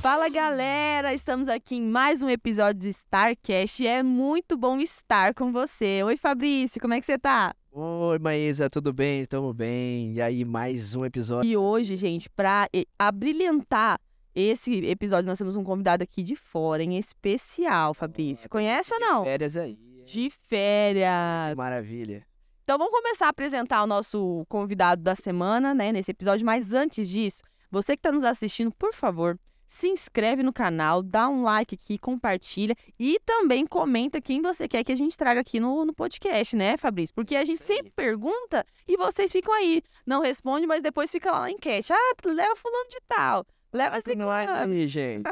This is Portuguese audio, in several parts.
Fala, galera! Estamos aqui em mais um episódio de StarCast e é muito bom estar com você. Oi, Fabrício, como é que você tá? Oi, Maísa, tudo bem? Tamo bem. E aí, mais um episódio. E hoje, gente, pra abrilhantar esse episódio, nós temos um convidado aqui de fora, em especial, Fabrício. Conhece ou não? De férias aí. De férias. Maravilha. Então vamos começar a apresentar o nosso convidado da semana, né, nesse episódio. Mas antes disso, você que está nos assistindo, por favor, se inscreve no canal, dá um like aqui, compartilha e também comenta quem você quer que a gente traga aqui no podcast, né, Fabrício? Porque a gente sempre pergunta e vocês ficam aí, não responde, mas depois fica lá na enquete. Ah, leva fulano de tal, leva esse Não é cara. aí, gente.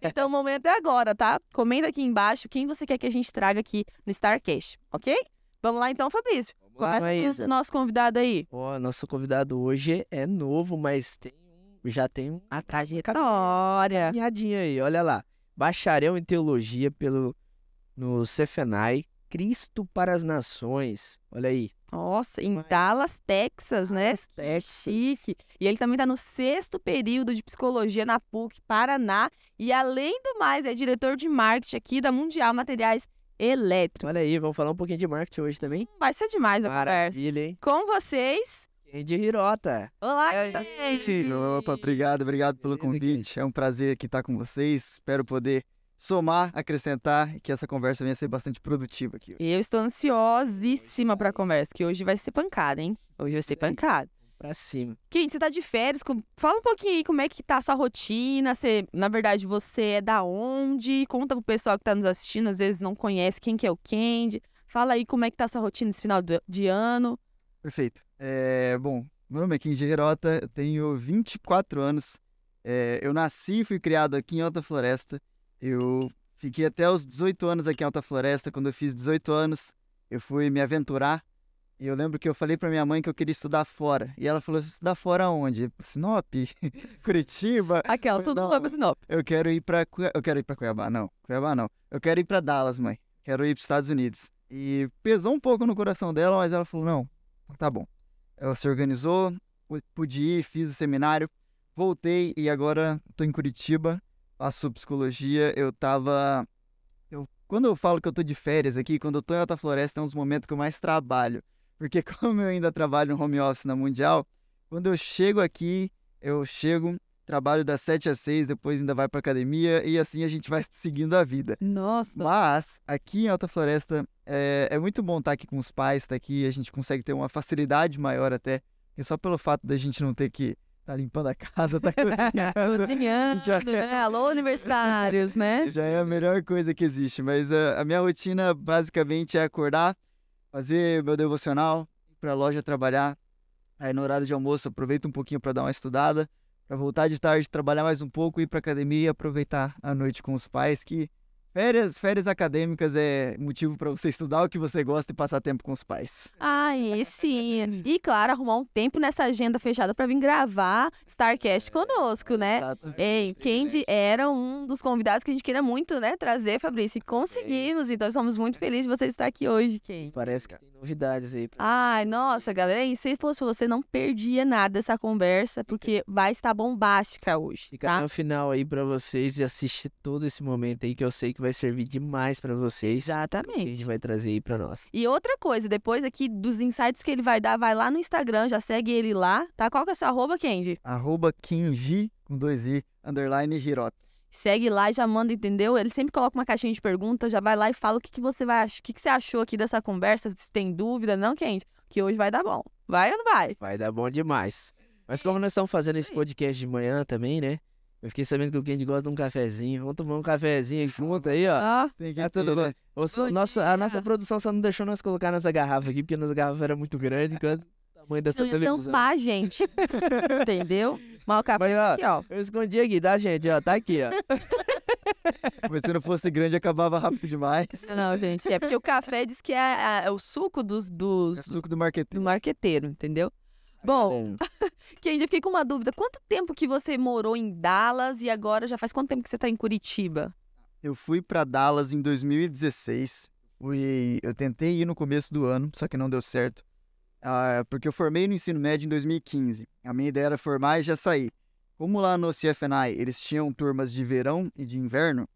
Então o momento é agora, tá? Comenta aqui embaixo quem você quer que a gente traga aqui no StarCast, ok? Vamos lá então, Fabrício. Vamos lá, Começa Maísa. com o nosso convidado aí. Ó, nosso convidado hoje é novo, mas já tem A trajetória. caminhadinha aí, olha lá. Bacharel em Teologia no Cefenai, Cristo para as Nações. Olha aí. Nossa, em Mas- Dallas, Texas, né? Dallas, Que Texas. chique. E ele também tá no 6º período de Psicologia na PUC, Paraná. E além do mais, é diretor de marketing aqui da Mundial Materiais Elétricos. Olha aí, vamos falar um pouquinho de marketing hoje também. Vai ser demais a conversa. Maravilha, hein? Com vocês, Kendi Hirota. olá, É, Kendi. Opa, obrigado pelo Beleza, convite. É um prazer aqui estar com vocês. Espero poder somar, acrescentar e que essa conversa venha a ser bastante produtiva aqui. Eu estou ansiosíssima pra conversa, que hoje vai ser pancada, hein? Hoje vai ser Isso aí. pancada. Pra cima. Kendi, você tá de férias, fala um pouquinho aí como é que tá a sua rotina, na verdade, você é da onde? Conta pro pessoal que tá nos assistindo, às vezes não conhece quem que é o Kendi. Fala aí como é que tá a sua rotina esse final de ano. Perfeito. Bom, meu nome é Kim Gerota, eu tenho 24 anos. Eu nasci e fui criado aqui em Alta Floresta. Eu fiquei até os 18 anos aqui em Alta Floresta. Quando eu fiz 18 anos, eu fui me aventurar. E eu lembro que eu falei pra minha mãe que eu queria estudar fora. E ela falou, estudar fora onde? Sinop? Curitiba? Aquela, Falei, tudo "Não, foi pra Sinop. Eu quero ir pra Cuiabá, não. Cuiabá não. Eu quero ir pra Dallas, mãe. Quero ir pros Estados Unidos. E pesou um pouco no coração dela, mas ela falou, não, tá bom. Ela se organizou, pude ir, fiz o seminário, voltei e agora tô em Curitiba, faço psicologia. Quando eu falo que eu tô de férias aqui, quando eu tô em Alta Floresta, é um dos momentos que eu mais trabalho. Porque como eu ainda trabalho no home office na Mundial, quando eu chego aqui, trabalho das 7 às 6, depois ainda vai pra academia e assim a gente vai seguindo a vida. Nossa. Mas aqui em Alta Floresta é muito bom estar aqui com os pais, estar aqui, a gente consegue ter uma facilidade maior até, e só pelo fato da gente não ter que estar limpando a casa, estar cozinhando, Cozinhando, Já- né? Alô, universitários, né? já é a melhor coisa que existe. Mas a minha rotina basicamente é acordar, fazer meu devocional, ir pra loja trabalhar, aí no horário de almoço aproveito um pouquinho para dar uma estudada, para voltar de tarde, trabalhar mais um pouco, ir pra academia e aproveitar a noite com os pais, que férias acadêmicas é motivo para você estudar o que você gosta e passar tempo com os pais. Ai, sim. E, claro, arrumar um tempo nessa agenda fechada pra vir gravar StarCast conosco, né? Exatamente. Ei, Kendi era um dos convidados que a gente queria muito, né, trazer, Fabrício, e conseguimos, então somos muito felizes de você estar aqui hoje, Kendi. Parece que tem novidades aí. Ai, nossa, galera, e se fosse você, não perdia nada dessa conversa, porque vai estar bombástica hoje, Fica tá? no final aí pra vocês e assistir todo esse momento aí que eu sei que vai servir demais pra vocês. Que a Exatamente. gente vai trazer aí pra nós. E outra coisa, depois aqui dos insights que ele vai dar, vai lá no Instagram, já segue ele lá, tá? Qual que é o seu @, Kendi? @Kinji, com 2i, _, Hirota. Segue lá e já manda, entendeu? Ele sempre coloca uma caixinha de perguntas, já vai lá e fala o que você o que você achou aqui dessa conversa, se tem dúvida, não, Kendi? Que hoje vai dar bom. Vai ou não vai? Vai dar bom demais. Mas como nós estamos fazendo esse podcast de manhã também, né? Eu fiquei sabendo que o Kendi gosta de um cafezinho. Vamos tomar um cafezinho junto aí, ó. Ó, Tem que Tá ter, tudo bom. né? A Bom nossa dia. produção só não deixou nós colocar nossa garrafa aqui, porque nossa garrafa era muito grande, enquanto o tamanho dessa não ia televisão. tampar, gente. Entendeu? Mas o café Mas, tá ó, aqui, ó. eu escondi aqui, tá, gente? Ó, tá aqui, ó. Mas se não fosse grande, acabava rápido demais. Não, gente, é porque o café diz que é o suco É suco do do marketing. marqueteiro, entendeu? Bom, Kendi, eu fiquei com uma dúvida. Quanto tempo que você morou em Dallas e agora já faz quanto tempo que você tá em Curitiba? Eu fui pra Dallas em 2016. Eu tentei ir no começo do ano, só que não deu certo. Porque eu formei no ensino médio em 2015. A minha ideia era formar e já sair. como lá no CFNI eles tinham turmas de verão e de inverno,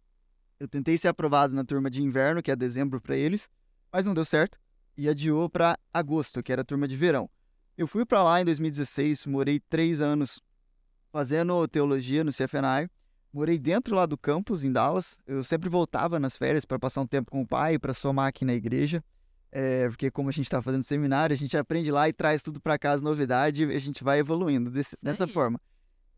eu tentei ser aprovado na turma de inverno, que é dezembro para eles, mas não deu certo, e adiou para agosto, que era a turma de verão. Eu fui para lá em 2016, morei 3 anos fazendo teologia no CFNI, morei dentro lá do campus, em Dallas. Eu sempre voltava nas férias para passar um tempo com o pai, para somar aqui na igreja, porque como a gente está fazendo seminário, a gente aprende lá e traz tudo para casa, novidade, e a gente vai evoluindo dessa forma.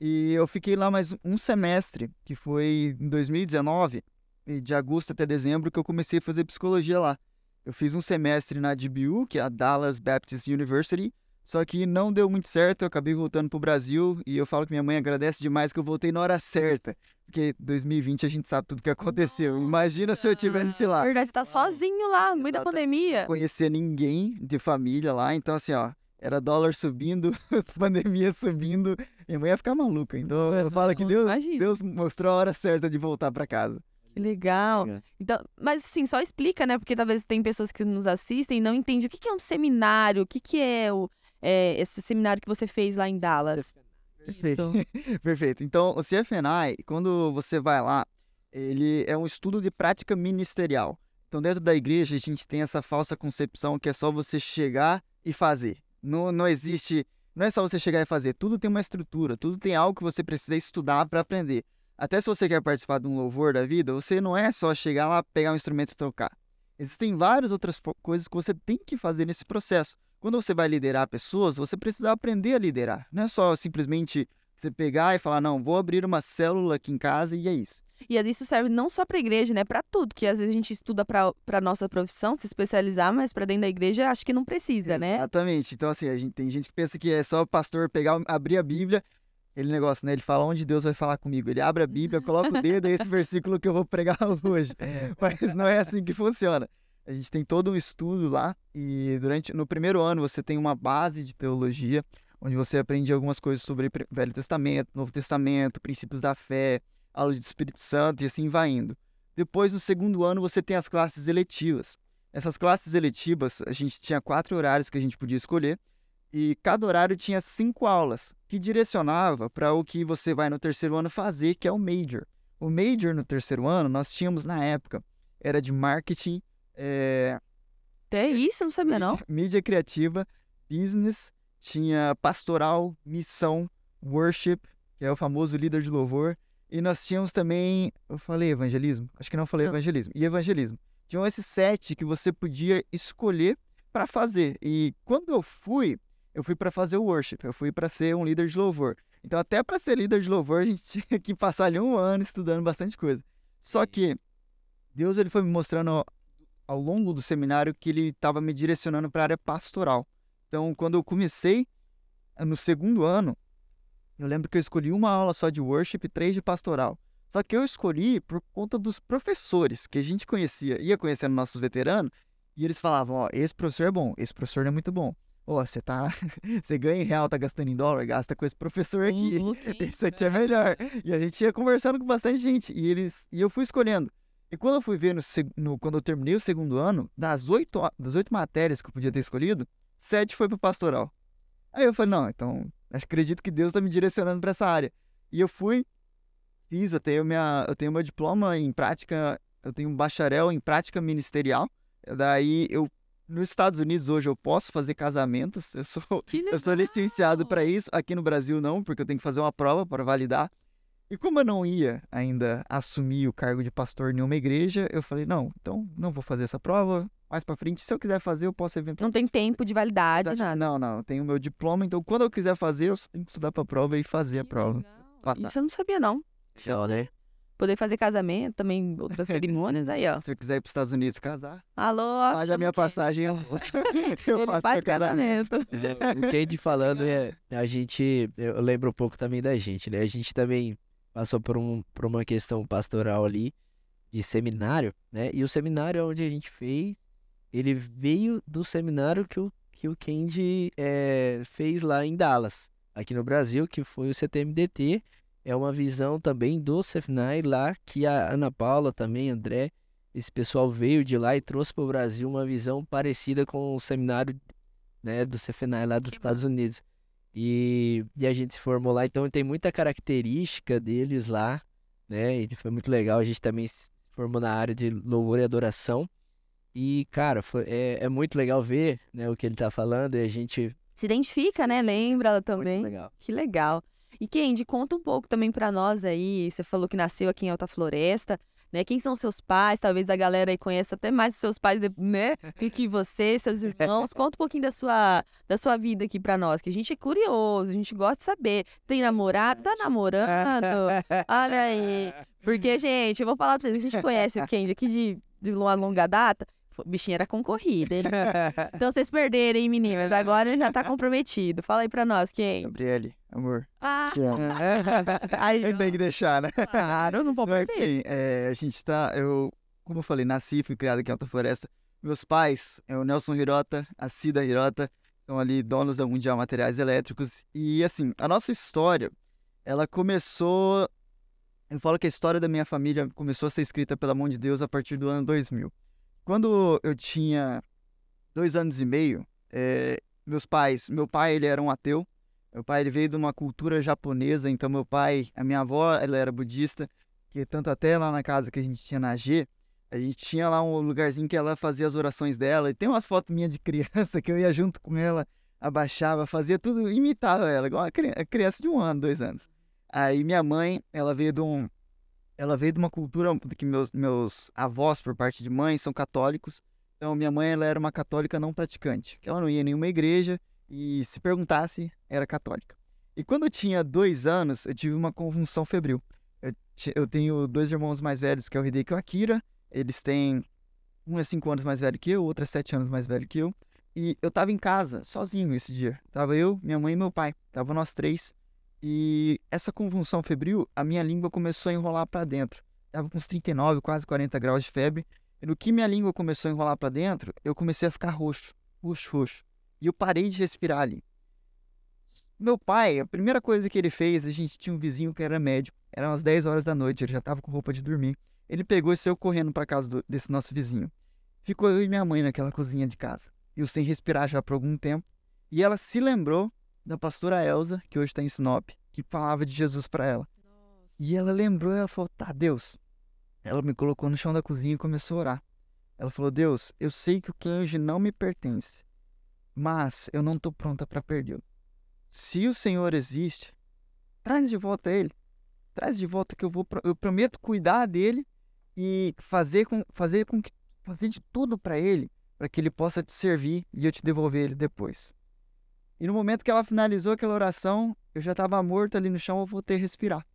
E eu fiquei lá mais um semestre, que foi em 2019, e de agosto até dezembro, que eu comecei a fazer psicologia lá. Eu fiz um semestre na DBU, que é a Dallas Baptist University, só que não deu muito certo, eu acabei voltando pro Brasil, e eu falo que minha mãe agradece demais que eu voltei na hora certa, porque 2020 a gente sabe tudo que aconteceu. Imagina se eu tivesse lá. Verdade, você tá sozinho lá, no meio da Exato. pandemia. Não conhecia ninguém de família lá, então assim, ó, era dólar subindo, pandemia subindo, minha mãe ia ficar maluca. Então eu falo que Imagina. Deus mostrou a hora certa de voltar pra casa. Que legal. Então, mas assim, só explica, né? Porque talvez tem pessoas que nos assistem e não entendem o que é um seminário, o que é esse seminário que você fez lá em Dallas. Perfeito. Perfeito. Então, o CFNI, quando você vai lá, ele é um estudo de prática ministerial. Então, dentro da igreja, a gente tem essa falsa concepção que é só você chegar e fazer. Não existe... Não é só você chegar e fazer. Tudo tem uma estrutura, tudo tem algo que você precisa estudar para aprender. Até se você quer participar de um louvor da vida, você não é só chegar lá, pegar um instrumento e tocar. Existem várias outras coisas que você tem que fazer nesse processo. Quando você vai liderar pessoas, você precisa aprender a liderar. Não é só simplesmente você pegar e falar, não, vou abrir uma célula aqui em casa e é isso. E isso serve não só para a igreja, né? Para tudo, que às vezes a gente estuda para nossa profissão, se especializar, mas para dentro da igreja acho que não precisa, né? Exatamente. Então, assim, tem gente que pensa que é só o pastor pegar, abrir a Bíblia, aquele negócio, né? Ele fala onde Deus vai falar comigo. Ele abre a Bíblia, coloca o dedo, é esse versículo que eu vou pregar hoje. Mas não é assim que funciona. A gente tem todo um estudo lá e no primeiro ano você tem uma base de teologia, onde você aprende algumas coisas sobre Velho Testamento, Novo Testamento, princípios da fé, aula de Espírito Santo e assim vai indo. Depois, no segundo ano, você tem as classes eletivas. Essas classes eletivas, a gente tinha 4 horários que a gente podia escolher e cada horário tinha 5 aulas, que direcionava para o que você vai no terceiro ano fazer, que é o Major. O Major no terceiro ano, nós tínhamos na época, era de marketing, Até isso, eu não sabia não. mídia criativa, business, tinha pastoral, missão, worship, que é o famoso líder de louvor, e nós tínhamos também, eu falei evangelismo? Acho que não falei evangelismo. E evangelismo. Tinham esses 7 que você podia escolher para fazer. E quando eu fui para fazer o worship, eu fui para ser um líder de louvor. Então até para ser líder de louvor a gente tinha que passar ali um ano estudando bastante coisa. Só que Deus ele foi me mostrando ao longo do seminário que ele estava me direcionando para a área pastoral. Então, quando eu comecei, no segundo ano, eu lembro que eu escolhi uma aula só de worship e 3 de pastoral. Só que eu escolhi por conta dos professores que a gente ia conhecendo nossos veteranos, e eles falavam, ó, esse professor é bom, esse professor não é muito bom. Ó, você ganha em real, tá gastando em dólar, gasta com esse professor aqui. Esse aqui é melhor. E a gente ia conversando com bastante gente, e eu fui escolhendo. E quando eu fui ver, quando eu terminei o segundo ano, das 8 matérias que eu podia ter escolhido, 7 foi pro pastoral. Aí eu falei, não, então, acredito que Deus está me direcionando para essa área. E eu fiz, eu tenho meu diploma em prática, eu tenho um bacharel em prática ministerial. Daí, nos Estados Unidos hoje eu posso fazer casamentos, eu sou licenciado para isso. Aqui no Brasil não, porque eu tenho que fazer uma prova para validar. E como eu não ia ainda assumir o cargo de pastor em nenhuma igreja, eu falei, não, então não vou fazer essa prova. Mais pra frente, se eu quiser fazer, eu posso eventualmente. Não tem tempo de validade, nada. Não, eu tenho o meu diploma, então quando eu quiser fazer, eu tenho que estudar pra prova e fazer a prova. Isso eu não sabia, não. Show, né? Poder fazer casamento, também outras cerimônias, aí, ó. Se eu quiser ir pros Estados Unidos casar, Alô, faz a minha passagem. Eu Ele faço faz seu casamento. casamento. O Kendi falando, eu lembro um pouco também da gente, né? A gente também passou por uma questão pastoral ali, de seminário, né? E o seminário onde a gente fez, ele veio do seminário que o Kendi fez lá em Dallas, aqui no Brasil, que foi o CTMDT. É uma visão também do CFNI lá, que a Ana Paula também, André, esse pessoal veio de lá e trouxe para o Brasil uma visão parecida com o seminário, né, do CFNI lá dos Estados Unidos. E a gente se formou lá, então tem muita característica deles lá, né? E foi muito legal. A gente também se formou na área de louvor e adoração. E, cara, é muito legal ver, né, o que ele tá falando e a gente... Se identifica, né? Lembra Muito também. legal. Que legal. E Kendi, conta um pouco também pra nós aí. Você falou que nasceu aqui em Alta Floresta, né? Quem são seus pais? Talvez a galera aí conheça até mais os seus pais, né? Que você, seus irmãos. Conta um pouquinho da sua vida aqui pra nós, que a gente é curioso, a gente gosta de saber. Tem namorado? Tá namorando? Olha aí. Porque, gente, eu vou falar pra vocês, a gente conhece o Kendi aqui de uma longa data. O bichinho era concorrido. Então vocês perderam, hein, meninas? Agora ele já tá comprometido. Fala aí pra nós, quem? Gabriele, amor. Ah, Te amo. aí, Tem que deixar, né? claro, não pode Mas perder. assim, a gente tá. Como eu falei, nasci e fui criado aqui em Alta Floresta. Meus pais, o Nelson Hirota, a Cida Hirota, são ali donos da Mundial Materiais Elétricos. E assim, a nossa história, ela começou. Eu falo que a história da minha família começou a ser escrita pela mão de Deus a partir do ano 2000. Quando eu tinha 2 anos e meio, meu pai, ele era um ateu. Meu pai, ele veio de uma cultura japonesa, então a minha avó, ela era budista, que tanto até lá na casa que a gente tinha na G, a gente tinha lá um lugarzinho que ela fazia as orações dela, e tem umas fotos minhas de criança que eu ia junto com ela, abaixava, fazia tudo, imitava ela, igual a criança de 1 ano, 2 anos. Aí minha mãe, ela veio de uma cultura que meus avós, por parte de mãe, são católicos. Então, minha mãe, ela era uma católica não praticante. Que ela não ia em nenhuma igreja e, se perguntasse, era católica. E quando eu tinha 2 anos, eu tive uma convulsão febril. Eu tenho 2 irmãos mais velhos, que é o Hideki e o Akira. Eles têm... Um é 5 anos mais velho que eu, o outro é 7 anos mais velho que eu. E eu tava em casa, sozinho esse dia. Tava eu, minha mãe e meu pai. Tava nós três. E essa convulsão febril, a minha língua começou a enrolar para dentro. Tava com uns 39, quase 40 graus de febre. E no que minha língua começou a enrolar para dentro, eu comecei a ficar roxo. E eu parei de respirar ali. Meu pai, a primeira coisa que ele fez, a gente tinha um vizinho que era médico. Eram umas 10 horas da noite, ele já tava com roupa de dormir. Ele pegou e saiu correndo para casa desse nosso vizinho. Ficou eu e minha mãe naquela cozinha de casa. Eu sem respirar já por algum tempo. E ela se lembrou da pastora Elza, que hoje está em Sinop, que falava de Jesus para ela. E ela lembrou, ela falou, tá, Deus. Ela me colocou no chão da cozinha e começou a orar. Ela falou, Deus, eu sei que o Kenji não me pertence, mas eu não estou pronta para perdê-lo. Se o Senhor existe, traz de volta ele. Traz de volta que eu prometo cuidar dele e fazer de tudo para ele, para que ele possa te servir e eu te devolver ele depois. E no momento que ela finalizou aquela oração, eu já estava morto ali no chão, eu voltei a respirar.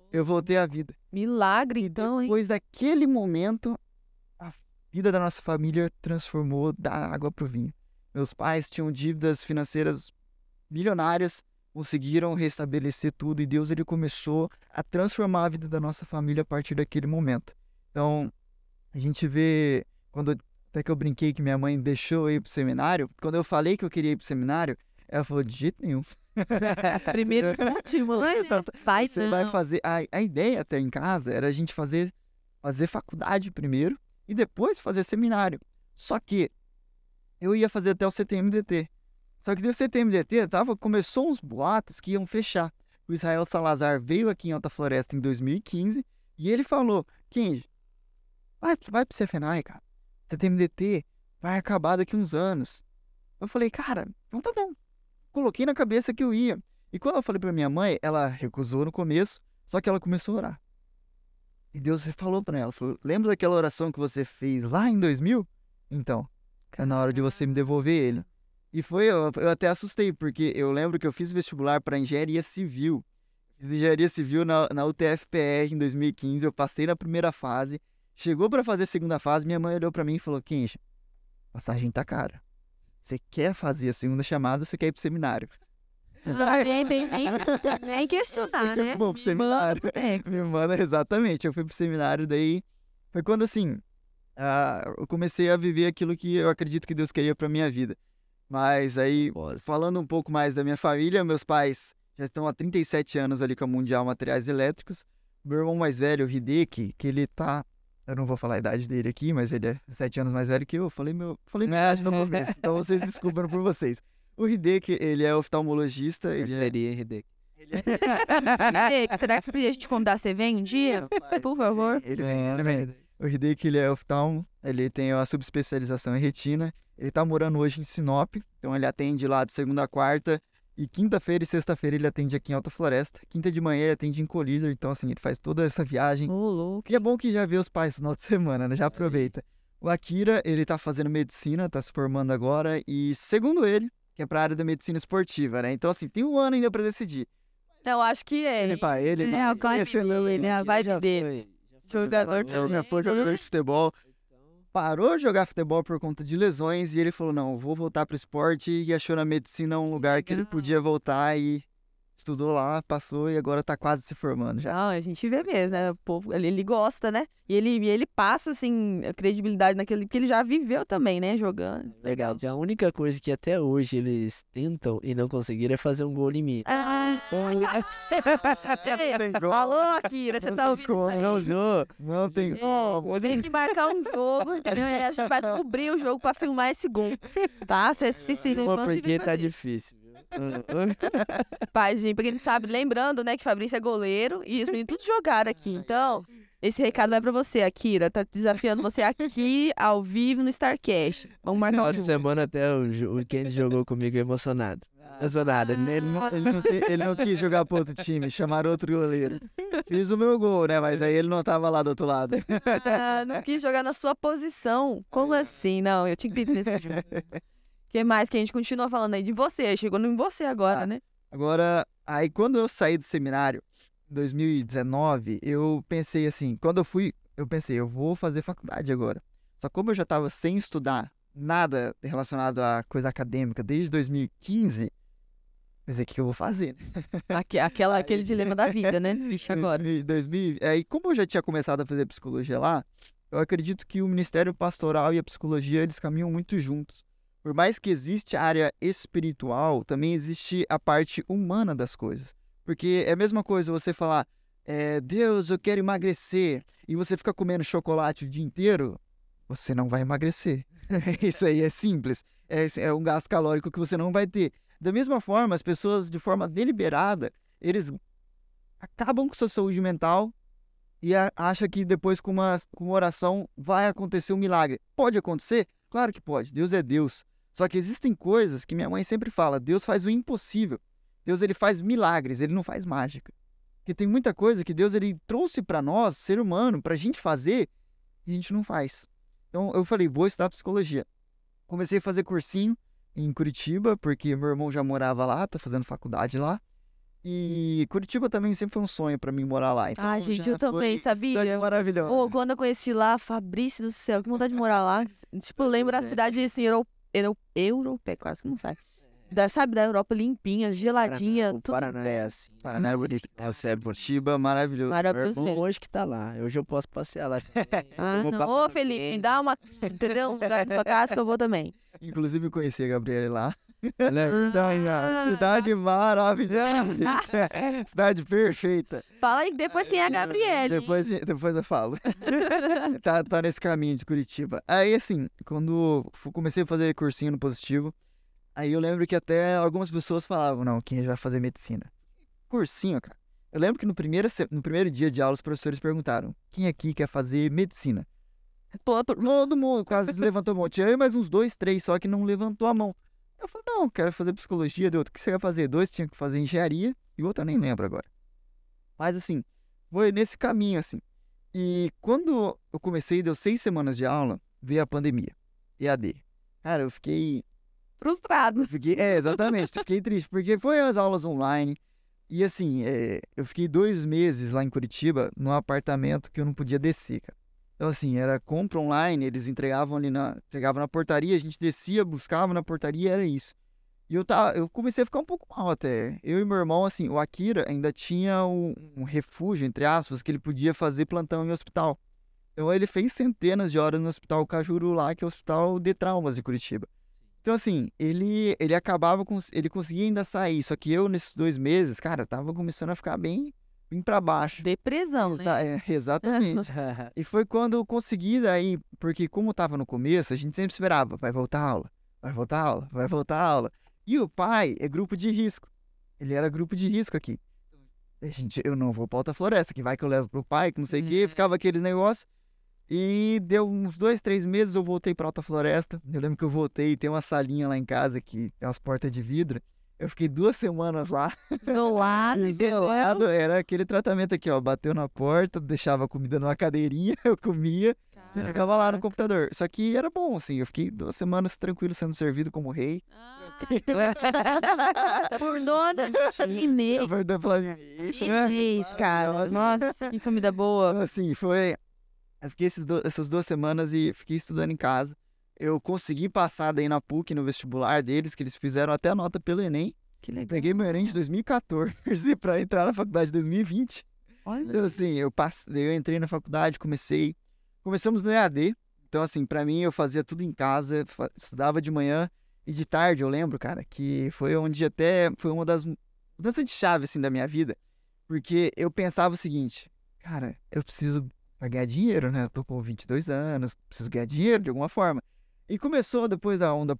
Eu voltei à vida. Milagre, então, hein? Depois daquele momento, a vida da nossa família transformou da água para o vinho. Meus pais tinham dívidas financeiras milionárias, conseguiram restabelecer tudo e Deus ele começou a transformar a vida da nossa família a partir daquele momento. Então, a gente vê, até que eu brinquei que minha mãe deixou eu ir pro seminário, quando eu falei que eu queria ir pro seminário, ela falou, de jeito nenhum. Primeiro último, né? Vai Você vai fazer... A ideia até em casa era a gente fazer faculdade primeiro e depois fazer seminário. Só que eu ia fazer até o CTMDT. Só que do CTMDT começou uns boatos que iam fechar. O Israel Salazar veio aqui em Alta Floresta em 2015 e ele falou, Kenji, vai pro CFNAE, cara. CTMDT vai acabar daqui uns anos. Eu falei, cara, então tá bom. Coloquei na cabeça que eu ia. E quando eu falei pra minha mãe, ela recusou no começo, só que ela começou a orar. E Deus falou pra ela, falou, lembra daquela oração que você fez lá em 2000? Então, é na hora de você me devolver ele. E eu até assustei, porque eu lembro que eu fiz vestibular para engenharia civil. Fiz engenharia civil na UTFPR em 2015, eu passei na primeira fase. Chegou para fazer a segunda fase, minha mãe olhou para mim e falou, Kenji, passagem tá cara. Você quer fazer a segunda chamada ou você quer ir pro seminário? Nem questionar, né? Bom, pro seminário. Me manda, exatamente. Eu fui pro seminário, daí foi quando, assim, eu comecei a viver aquilo que eu acredito que Deus queria pra minha vida. Mas aí, falando um pouco mais da minha família, meus pais já estão há 37 anos ali com a Mundial Materiais Elétricos. Meu irmão mais velho, o Hideki, que ele tá... Eu não vou falar a idade dele aqui, mas ele é 7 anos mais velho que eu. Falei minha idade no começo, então vocês desculpem por vocês. O Hideki, ele é oftalmologista. Ele é... Seria Hideki. Hideki, será que se a gente convidar, você vem um dia? Por favor. Ele vem. O Hideki, ele é oftalmo, ele tem a subespecialização em retina. Ele tá morando hoje em Sinop, então ele atende lá de segunda a quarta. E quinta-feira e sexta-feira ele atende aqui em Alta Floresta. Quinta de manhã ele atende em Colíder, então assim, ele faz toda essa viagem. Ô, louco. E é bom que já vê os pais no final de semana, né? Já aproveita. O Akira, ele tá fazendo medicina, tá se formando agora. E segundo ele, que é pra área da medicina esportiva, né? Então assim, tem um ano ainda pra decidir. Eu acho que é. Ele, pá, ele É a vibe dele, é a vibe dele. Jogador já foi jogador de futebol. Parou de jogar futebol por conta de lesões e ele falou, não, vou voltar pro esporte, e achou na medicina um lugar que ele podia voltar e estudou lá, passou e agora tá quase se formando já. Não, a gente vê mesmo, né? O povo, ele gosta, né? E ele passa, assim, a credibilidade naquele... Porque ele já viveu também, né? Jogando. Legal. A única coisa que até hoje eles tentam e não conseguiram é fazer um gol em mim. Ah, alô, Akira, você tá ouvindo isso aí? Não tem Ó, tem que marcar um jogo, entendeu? E a gente vai cobrir o jogo pra filmar esse gol, tá? Você se levanta e Porque vem tá fazer. difícil, viu? Pai, gente, porque ele sabe, lembrando, né, que Fabrício é goleiro e os meninos tudo jogaram aqui. Então, esse recado vai pra você, Akira. Tá desafiando você aqui, ao vivo, no StarCast. Vamos marcar um Essa jogo. semana até o Kenny jogou comigo emocionado. Emocionado. Ele não quis jogar pro outro time, chamaram outro goleiro. Fiz o meu gol, né? Mas aí ele não tava lá do outro lado. Ah, não quis jogar na sua posição. Como assim? Não, eu tinha que vir nesse jogo. O que mais que a gente continua falando aí de você? Chegou em você agora, né? Agora, aí quando eu saí do seminário, em 2019, eu pensei assim, eu vou fazer faculdade agora. Só que como eu já tava sem estudar nada relacionado a coisa acadêmica desde 2015, pensei, o que eu vou fazer, né? Aquele dilema da vida, né? Vixe, agora. Aí, como eu já tinha começado a fazer psicologia lá, eu acredito que o Ministério Pastoral e a psicologia, eles caminham muito juntos. Por mais que existe a área espiritual, também existe a parte humana das coisas. Porque é a mesma coisa você falar, Deus, eu quero emagrecer, e você fica comendo chocolate o dia inteiro, você não vai emagrecer. Isso aí é simples. É um gasto calórico que você não vai ter. Da mesma forma, as pessoas, de forma deliberada, eles acabam com sua saúde mental e acham que depois, com uma oração, vai acontecer um milagre. Pode acontecer? Claro que pode. Deus é Deus. Só que existem coisas que minha mãe sempre fala, Deus faz o impossível. Deus, ele faz milagres, ele não faz mágica. Porque tem muita coisa que Deus, ele trouxe para nós, ser humano, pra gente fazer, e a gente não faz. Então eu falei, vou estudar psicologia. Comecei a fazer cursinho em Curitiba, porque meu irmão já morava lá, tá fazendo faculdade lá. E Curitiba também sempre foi um sonho pra mim morar lá. Então, Ai, gente, já eu também, foi cidade sabia? maravilhosa. Ô, quando eu conheci lá, Fabrício do céu, que vontade de morar lá. Tipo, lembra a cidade, assim, europeia, quase que não sai. Sabe, da Europa limpinha, geladinha, O tudo. Paraná é assim. Paraná é bonito. Nossa, é bonito. Curitiba, maravilhoso. Maravilhoso Bom, mesmo. hoje que tá lá. Hoje eu posso passear lá. Ah, Vou não. passar Ô, no Felipe, trem. me dá uma, entendeu? Um lugar na sua casa que eu vou também. Inclusive, conheci a Gabriela lá. Né? Cidade maravilhosa. Cidade perfeita. Fala aí depois quem é a Gabriele. Depois eu falo. tá nesse caminho de Curitiba. Aí, assim, quando comecei a fazer cursinho no Positivo, aí eu lembro que até algumas pessoas falavam, não, quem vai fazer medicina? Cursinho, cara. Eu lembro que no primeiro dia de aula, os professores perguntaram, quem aqui quer fazer medicina? Todo mundo quase levantou a mão. Tinha eu e mais uns 2, 3 só que não levantou a mão. Eu falei, não, quero fazer psicologia. Deu, o que você quer fazer? 2 tinha que fazer engenharia e o outro eu nem lembro agora. Mas assim, foi nesse caminho, assim. E quando eu comecei, deu 6 semanas de aula, veio a pandemia. EAD. Cara, eu fiquei... Frustrado. Exatamente, fiquei triste, porque foi as aulas online. E assim, eu fiquei 2 meses lá em Curitiba, num apartamento que eu não podia descer, cara. Então assim, era compra online, eles entregavam entregavam na portaria, a gente descia, buscava na portaria, era isso. E eu comecei a ficar um pouco mal até. Eu e meu irmão, assim, o Akira ainda tinha um refúgio, entre aspas, que ele podia fazer plantão em hospital. Então ele fez centenas de horas no Hospital Cajuru lá, que é o Hospital de Traumas de Curitiba. Então assim, ele ele conseguia ainda sair, só que eu nesses 2 meses, cara, tava começando a ficar bem pra baixo. Depressão, né? Exatamente. E foi quando eu consegui daí, porque como tava no começo, a gente sempre esperava, vai voltar a aula, vai voltar a aula, vai voltar a aula. E o pai é grupo de risco. Ele era grupo de risco aqui. Gente, eu não vou pra Alta Floresta, que vai que eu levo pro pai, que não sei o quê. Ficava aqueles negócios. E deu uns 2, 3 meses, eu voltei pra Alta Floresta. Eu lembro que eu voltei, tem uma salinha lá em casa que tem umas portas de vidro. Eu fiquei 2 semanas lá. Isolado, Isolado, era aquele tratamento aqui, ó. Bateu na porta, deixava a comida numa cadeirinha, eu comia. E ficava lá no computador. Só que era bom, assim. Eu fiquei 2 semanas tranquilo sendo servido como rei. Por dona chinês. Eu falei, isso, né? Chinês, cara. Nossa, que comida boa. Então, assim, foi... Eu fiquei essas 2 semanas e fiquei estudando em casa. Eu consegui passar daí na PUC, no vestibular deles, que eles fizeram até a nota pelo Enem. Que legal. Peguei meu Enem de 2014 pra entrar na faculdade de 2020. Olha. Então, assim, eu entrei na faculdade, começamos no EAD. Então, assim, pra mim, eu fazia tudo em casa, estudava de manhã e de tarde, eu lembro, cara, que foi onde até foi uma das mudanças de chave, assim, da minha vida. Porque eu pensava o seguinte, cara, eu preciso ganhar dinheiro, né? Eu tô com 22 anos, preciso ganhar dinheiro de alguma forma. E começou, depois da onda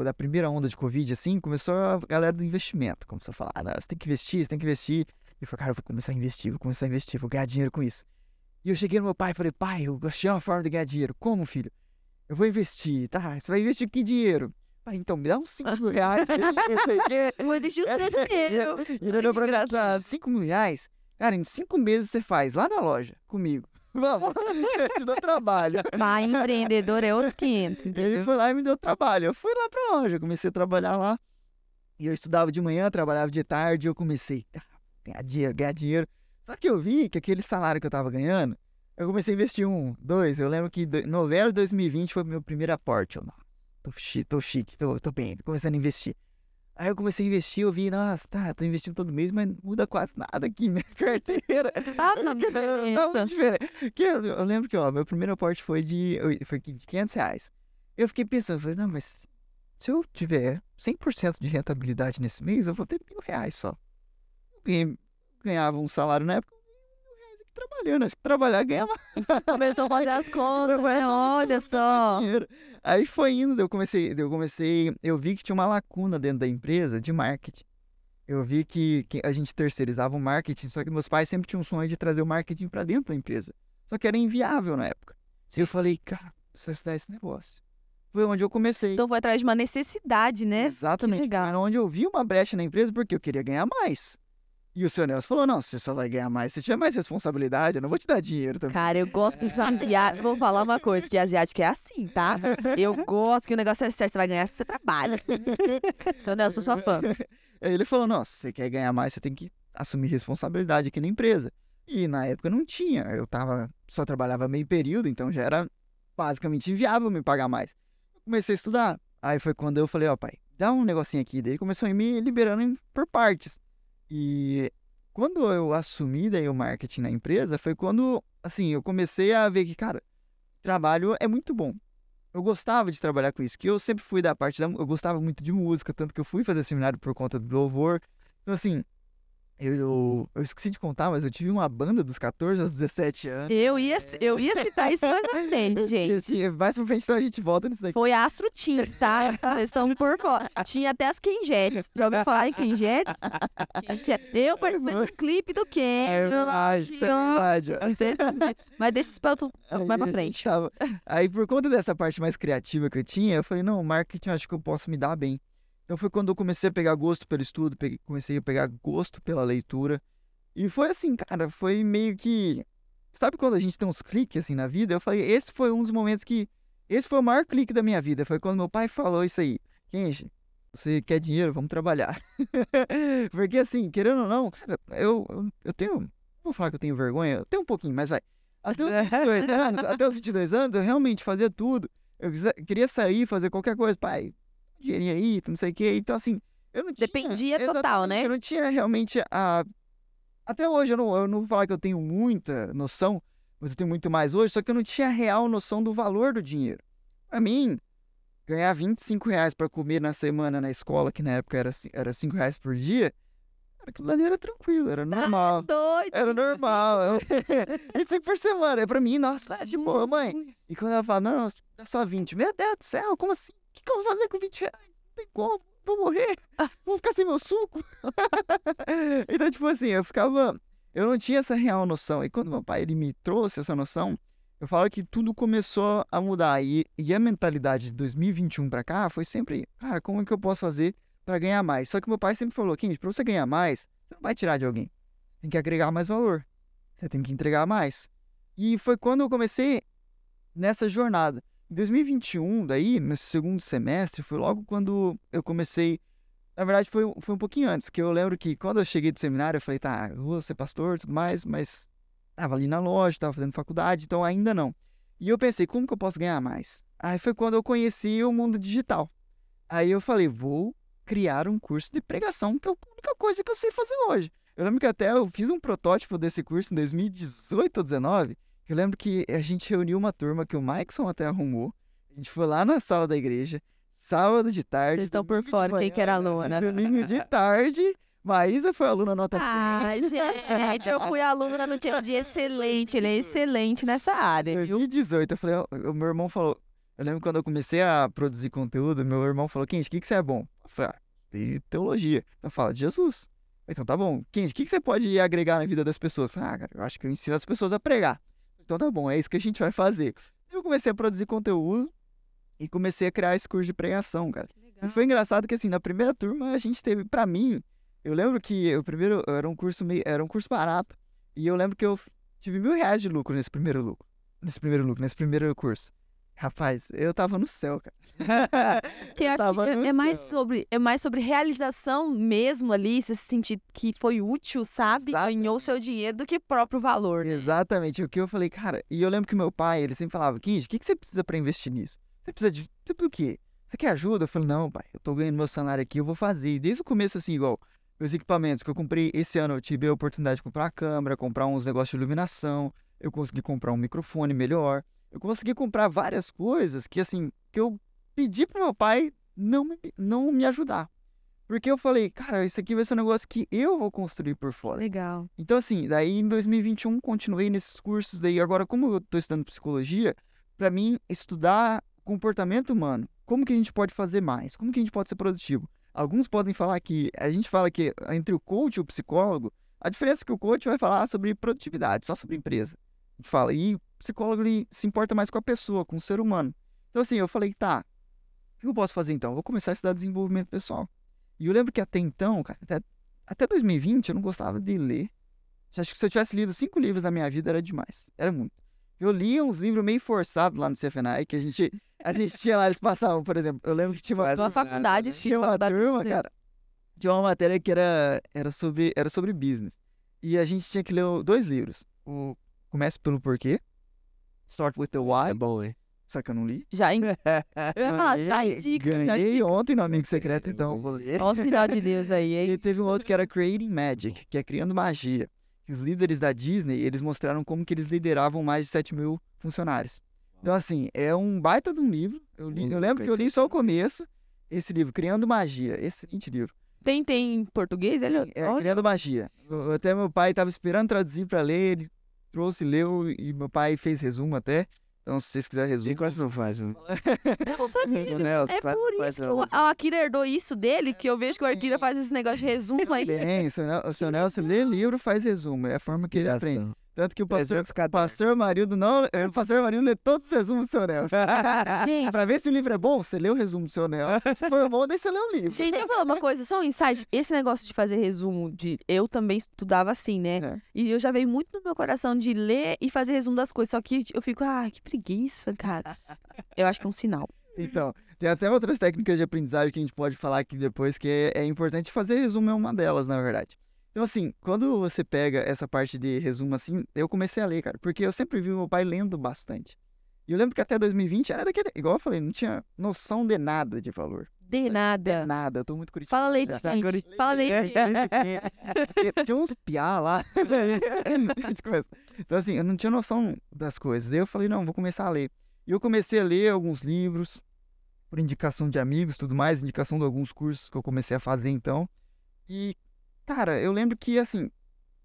da primeira onda de Covid, assim, começou a galera do investimento. Começou a falar, não, você tem que investir, você tem que investir. E eu falei, cara, eu vou começar a investir, vou ganhar dinheiro com isso. E eu cheguei no meu pai e falei, pai, eu achei uma forma de ganhar dinheiro. Como, filho? Eu vou investir. Tá, você vai investir que dinheiro? Pai, então, me dá uns 5 mil reais. Eu vou deixar o dinheiro. E ele olhou pra mim, 5 mil reais? Cara, em 5 meses você faz, lá na loja, comigo. Vamos, eu te dou trabalho. Pai empreendedor é outros 500, Ele entendeu? foi lá e me deu trabalho. Eu fui lá pra loja, comecei a trabalhar lá. E eu estudava de manhã, trabalhava de tarde. E eu comecei a ganhar dinheiro. Só que eu vi que aquele salário que eu tava ganhando, eu comecei a investir 1, 2. Eu lembro que em novembro de 2020 foi o meu primeiro aporte. Eu, nossa, tô chique, tô bem, tô começando a investir. Aí eu comecei a investir, eu vi, nossa, tá, tô investindo todo mês, mas não muda quase nada aqui, minha carteira. Tá na diferença. Tá diferente. Que eu lembro que, ó, meu primeiro aporte foi de 500 reais. Eu fiquei pensando, falei, não, mas se eu tiver 100% de rentabilidade nesse mês, eu vou ter 1.000 reais só. Eu ganhava um salário na época, aqui trabalhando, acho que trabalhar ganha mais. Começou a fazer as contas, né? Olha só. Dinheiro. Aí foi indo, eu vi que tinha uma lacuna dentro da empresa de marketing. Eu vi que a gente terceirizava o marketing, só que meus pais sempre tinham um sonho de trazer o marketing pra dentro da empresa. Só que era inviável na época. E eu falei, cara, precisa estudar esse negócio. Foi onde eu comecei. Então foi atrás de uma necessidade, né? Exatamente. Que legal. Foi onde eu vi uma brecha na empresa porque eu queria ganhar mais. E o seu Nelson falou, não, você só vai ganhar mais se tiver mais responsabilidade, eu não vou te dar dinheiro também. Cara, eu gosto de asiático. Vou falar uma coisa, que asiático é assim, tá? Eu gosto que o negócio é certo, você vai ganhar se você trabalha. Seu Nelson, eu sou sua fã. Aí ele falou, não, se você quer ganhar mais, você tem que assumir responsabilidade aqui na empresa. E na época não tinha, só trabalhava meio período, então já era basicamente inviável me pagar mais. Eu comecei a estudar, aí foi quando eu falei, ó pai, dá um negocinho aqui. Daí ele começou a me liberando por partes. E quando eu assumi daí o marketing na empresa, foi quando, assim, eu comecei a ver que, cara, trabalho é muito bom. Eu gostava de trabalhar com isso, que eu sempre fui da parte eu gostava muito de música, tanto que eu fui fazer seminário por conta do louvor. Então, assim, eu esqueci de contar, mas eu tive uma banda dos 14 aos 17 anos. Eu ia citar isso mais na frente, gente. Assim, mais pra frente, então a gente volta nisso daqui. Foi Astro Team, tá? Vocês estão por fora. Tinha até as Kenjettes. Já ouviu falar em Kenjettes? Eu participei do clipe do Ken. É verdade, isso é verdade. Ó. Mas deixa isso mais pra frente. Aí, por conta dessa parte mais criativa que eu tinha, eu falei, não, marketing, acho que eu posso me dar bem. Então foi quando eu comecei a pegar gosto pelo estudo, comecei a pegar gosto pela leitura. E foi assim, cara, foi meio que... Sabe quando a gente tem uns cliques assim na vida? Eu falei, esse foi um dos momentos que... Esse foi o maior clique da minha vida. Foi quando meu pai falou isso aí. Kenji, você quer dinheiro? Vamos trabalhar. Porque assim, querendo ou não, cara, eu tenho... Não vou falar que eu tenho vergonha, eu tenho um pouquinho, mas vai. Até os 22 anos, eu realmente fazia tudo. Eu queria sair, fazer qualquer coisa. Pai, dinheirinho aí, não sei o quê. Então, assim, eu não tinha... Dependia total, né? Eu não tinha realmente a... Até hoje, eu não vou falar que eu tenho muita noção, mas eu tenho muito mais hoje, só que eu não tinha real noção do valor do dinheiro. Pra mim, ganhar 25 reais pra comer na semana na escola, que na época era 5 reais por dia, aquilo ali era tranquilo, era normal. Doido. Era normal. 25 por semana. Pra mim, nossa, tá de boa, mãe. E quando ela fala, não, dá só 20. Meu Deus do céu, como assim? O que eu vou fazer com 20 reais? Não tem como. vou morrer, vou ficar sem meu suco. Então, tipo assim, eu não tinha essa real noção. E quando meu pai, ele me trouxe essa noção, eu falo que tudo começou a mudar. E a mentalidade de 2021 pra cá foi sempre, cara, como é que eu posso fazer pra ganhar mais? Só que meu pai sempre falou, Kenji, pra você ganhar mais, você não vai tirar de alguém. Tem que agregar mais valor. Você tem que entregar mais. E foi quando eu comecei nessa jornada. Em 2021, daí, nesse segundo semestre, foi logo quando eu comecei. Na verdade, foi um pouquinho antes, que eu lembro que quando eu cheguei do seminário, eu falei, tá, eu vou ser pastor e tudo mais, mas tava ali na loja, tava fazendo faculdade, então ainda não. E eu pensei, como que eu posso ganhar mais? Aí foi quando eu conheci o mundo digital. Aí eu falei, vou criar um curso de pregação, que é a única coisa que eu sei fazer hoje. Eu lembro que até eu fiz um protótipo desse curso em 2018 ou 2019. Eu lembro que a gente reuniu uma turma que o Maikson até arrumou. A gente foi lá na sala da igreja, sábado de tarde. Vocês estão por fora, quem que era aluna. Domingo de tarde. Maísa foi aluna nota 3. Ai, gente, eu fui aluna no tempo de excelente. Ele é excelente nessa área, viu? 2018, eu falei, o meu irmão falou. Eu lembro quando eu comecei a produzir conteúdo, meu irmão falou, Kenji, o que você é bom? Eu falei, tem teologia. Eu falo, de Jesus. Então tá bom. Kenji, o que você pode agregar na vida das pessoas? Eu falei, cara, eu acho que eu ensino as pessoas a pregar. Então tá bom, é isso que a gente vai fazer. Eu comecei a produzir conteúdo e comecei a criar esse curso de pregação, cara. E foi engraçado que, assim, na primeira turma a gente teve, pra mim, eu lembro que o primeiro era um curso barato. E eu lembro que eu tive R$1.000 de lucro nesse primeiro curso. Rapaz, eu tava no céu, cara. Que eu acho que é mais sobre realização mesmo ali, você sentir que foi útil, sabe? Exatamente. Ganhou o seu dinheiro do que próprio valor. Né? Exatamente, o que eu falei, cara. E eu lembro que meu pai, ele sempre falava, Kenji, o que você precisa pra investir nisso? Você precisa do quê? Você quer ajuda? Eu falei, não, pai, eu tô ganhando meu salário aqui, eu vou fazer. E desde o começo, assim, igual meus equipamentos que eu comprei esse ano, eu tive a oportunidade de comprar uma câmera, comprar uns negócios de iluminação, eu consegui comprar um microfone melhor. Eu consegui comprar várias coisas que, assim, que eu pedi pro meu pai não me ajudar. Porque eu falei, cara, isso aqui vai ser um negócio que eu vou construir por fora. Legal. Então, assim, daí em 2021 continuei nesses cursos. Daí agora, como eu tô estudando psicologia, pra mim, estudar comportamento humano, como que a gente pode fazer mais? Como que a gente pode ser produtivo? Alguns podem falar que, a gente fala que entre o coach e o psicólogo, a diferença é que o coach vai falar sobre produtividade, só sobre empresa. A gente fala, e o psicólogo ele se importa mais com a pessoa, com o ser humano. Então, assim, eu falei, tá, o que eu posso fazer então? Eu vou começar a estudar desenvolvimento pessoal. E eu lembro que até então, cara, até 2020, eu não gostava de ler. Acho que se eu tivesse lido 5 livros na minha vida, era demais. Era muito. Eu lia uns livros meio forçados lá no CFNAE, que a gente tinha lá, eles passavam, por exemplo. Eu lembro que tinha uma faculdade, tinha uma turma, cara. Tinha uma matéria que era sobre business. E a gente tinha que ler 2 livros. O Comece pelo Porquê. Start with the Why. É bom, hein? Só que eu não li. Eu ia falar, já indica. Ganhei ontem no Amigo Secreto, então eu vou ler. Olha o sinal de Deus aí, hein? E teve um outro que era Creating Magic, que é Criando Magia. E os líderes da Disney, eles mostraram como que eles lideravam mais de 7.000 funcionários. Então, assim, é um baita de um livro. Eu lembro que eu li só o começo. Esse livro, Criando Magia. Excelente livro. Tem em português? Ele... Criando Magia. Até meu pai estava esperando traduzir para ler, ele trouxe, leu, e meu pai fez resumo até. Então, se vocês quiserem resumo... Ele quase não faz. Eu não sabia. É por isso que o Akira herdou isso dele, que eu vejo que o Akira faz esse negócio de resumo aí. Bem, o seu Nelson lê livro, faz resumo. É a forma que ele aprende. Tanto que o pastor Marildo lê todos os resumos do seu Nelson. Gente, pra ver se o livro é bom, você lê o resumo do seu Nelson. Se for bom, daí você lê o livro. gente, eu vou falar uma coisa, só um insight. Esse negócio de fazer resumo, eu também estudava assim, né? É. E eu já veio muito no meu coração de ler e fazer resumo das coisas. Só que eu fico, que preguiça, cara. Eu acho que é um sinal. Então, tem até outras técnicas de aprendizagem que a gente pode falar aqui depois, que é importante fazer resumo, é uma delas, na verdade. Então, assim, quando você pega essa parte de resumo, assim, eu comecei a ler, cara, porque eu sempre vi meu pai lendo bastante. E eu lembro que até 2020 era daquele, igual eu falei, não tinha noção de nada de valor. De nada. De nada, eu tô muito curitiba. Fala leite quente. Fala leite quente. Tinha uns piá lá. Então, assim, eu não tinha noção das coisas. Daí eu falei, não, vou começar a ler. E eu comecei a ler alguns livros, por indicação de amigos e tudo mais, indicação de alguns cursos que eu comecei a fazer, então. E, cara, eu lembro que, assim,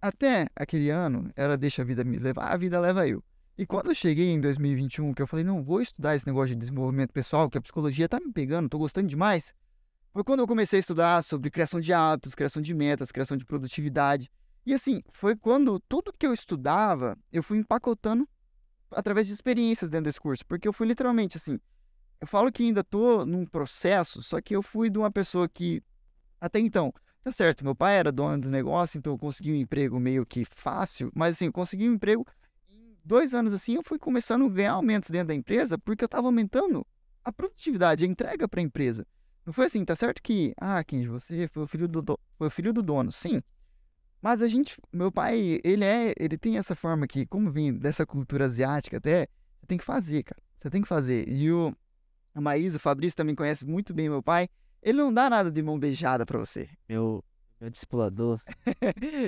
até aquele ano, era deixa a vida me levar, a vida leva eu. E quando eu cheguei em 2021, que eu falei, não, vou estudar esse negócio de desenvolvimento pessoal, que a psicologia tá me pegando, tô gostando demais. foi quando eu comecei a estudar sobre criação de hábitos, criação de metas, criação de produtividade. E assim, foi quando tudo que eu estudava, eu fui empacotando através de experiências dentro desse curso. Porque eu fui literalmente assim, eu falo que ainda tô num processo, só que eu fui de uma pessoa que, até então, tá certo, meu pai era dono do negócio, então eu consegui um emprego meio que fácil, mas assim, eu consegui um emprego em 2 anos assim, eu fui começando a ganhar aumentos dentro da empresa, porque eu tava aumentando a produtividade, a entrega para a empresa. Não foi assim, tá certo que, Kenji, você foi o filho do dono, sim. Mas meu pai, ele tem essa forma que, como vem dessa cultura asiática até, você tem que fazer, cara. Você tem que fazer. E a Maísa, o Fabrício também conhece muito bem meu pai. Ele não dá nada de mão beijada pra você. Meu discipulador.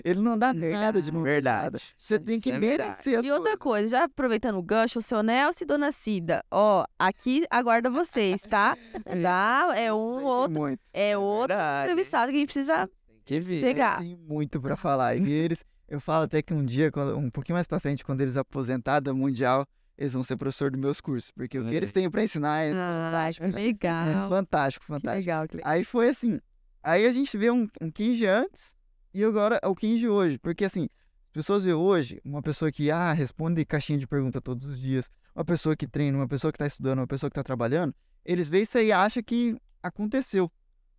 Ele não dá nada de mão beijada. Você tem que merecer as E outra coisas. coisa, já aproveitando o gancho, o seu Nelson e Dona Cida, ó, aqui aguarda vocês, tá? Tá? É um outro, Muito. é outro verdade. entrevistado que a gente precisa Que vi. pegar. Tem muito pra falar. E eu falo até que um dia, um pouquinho mais pra frente, quando eles aposentar da Mundial, eles vão ser professor dos meus cursos. Porque o que Olha eles aí. têm pra ensinar é Ah, fantástico. que cara. legal. É fantástico, Que fantástico. legal, que legal. Aí foi assim. Aí a gente vê um Kenji antes e agora é o Kenji hoje. Porque assim, as pessoas vê hoje uma pessoa que responde caixinha de pergunta todos os dias, uma pessoa que treina, uma pessoa que tá estudando, uma pessoa que tá trabalhando. Eles veem isso aí e acham que aconteceu.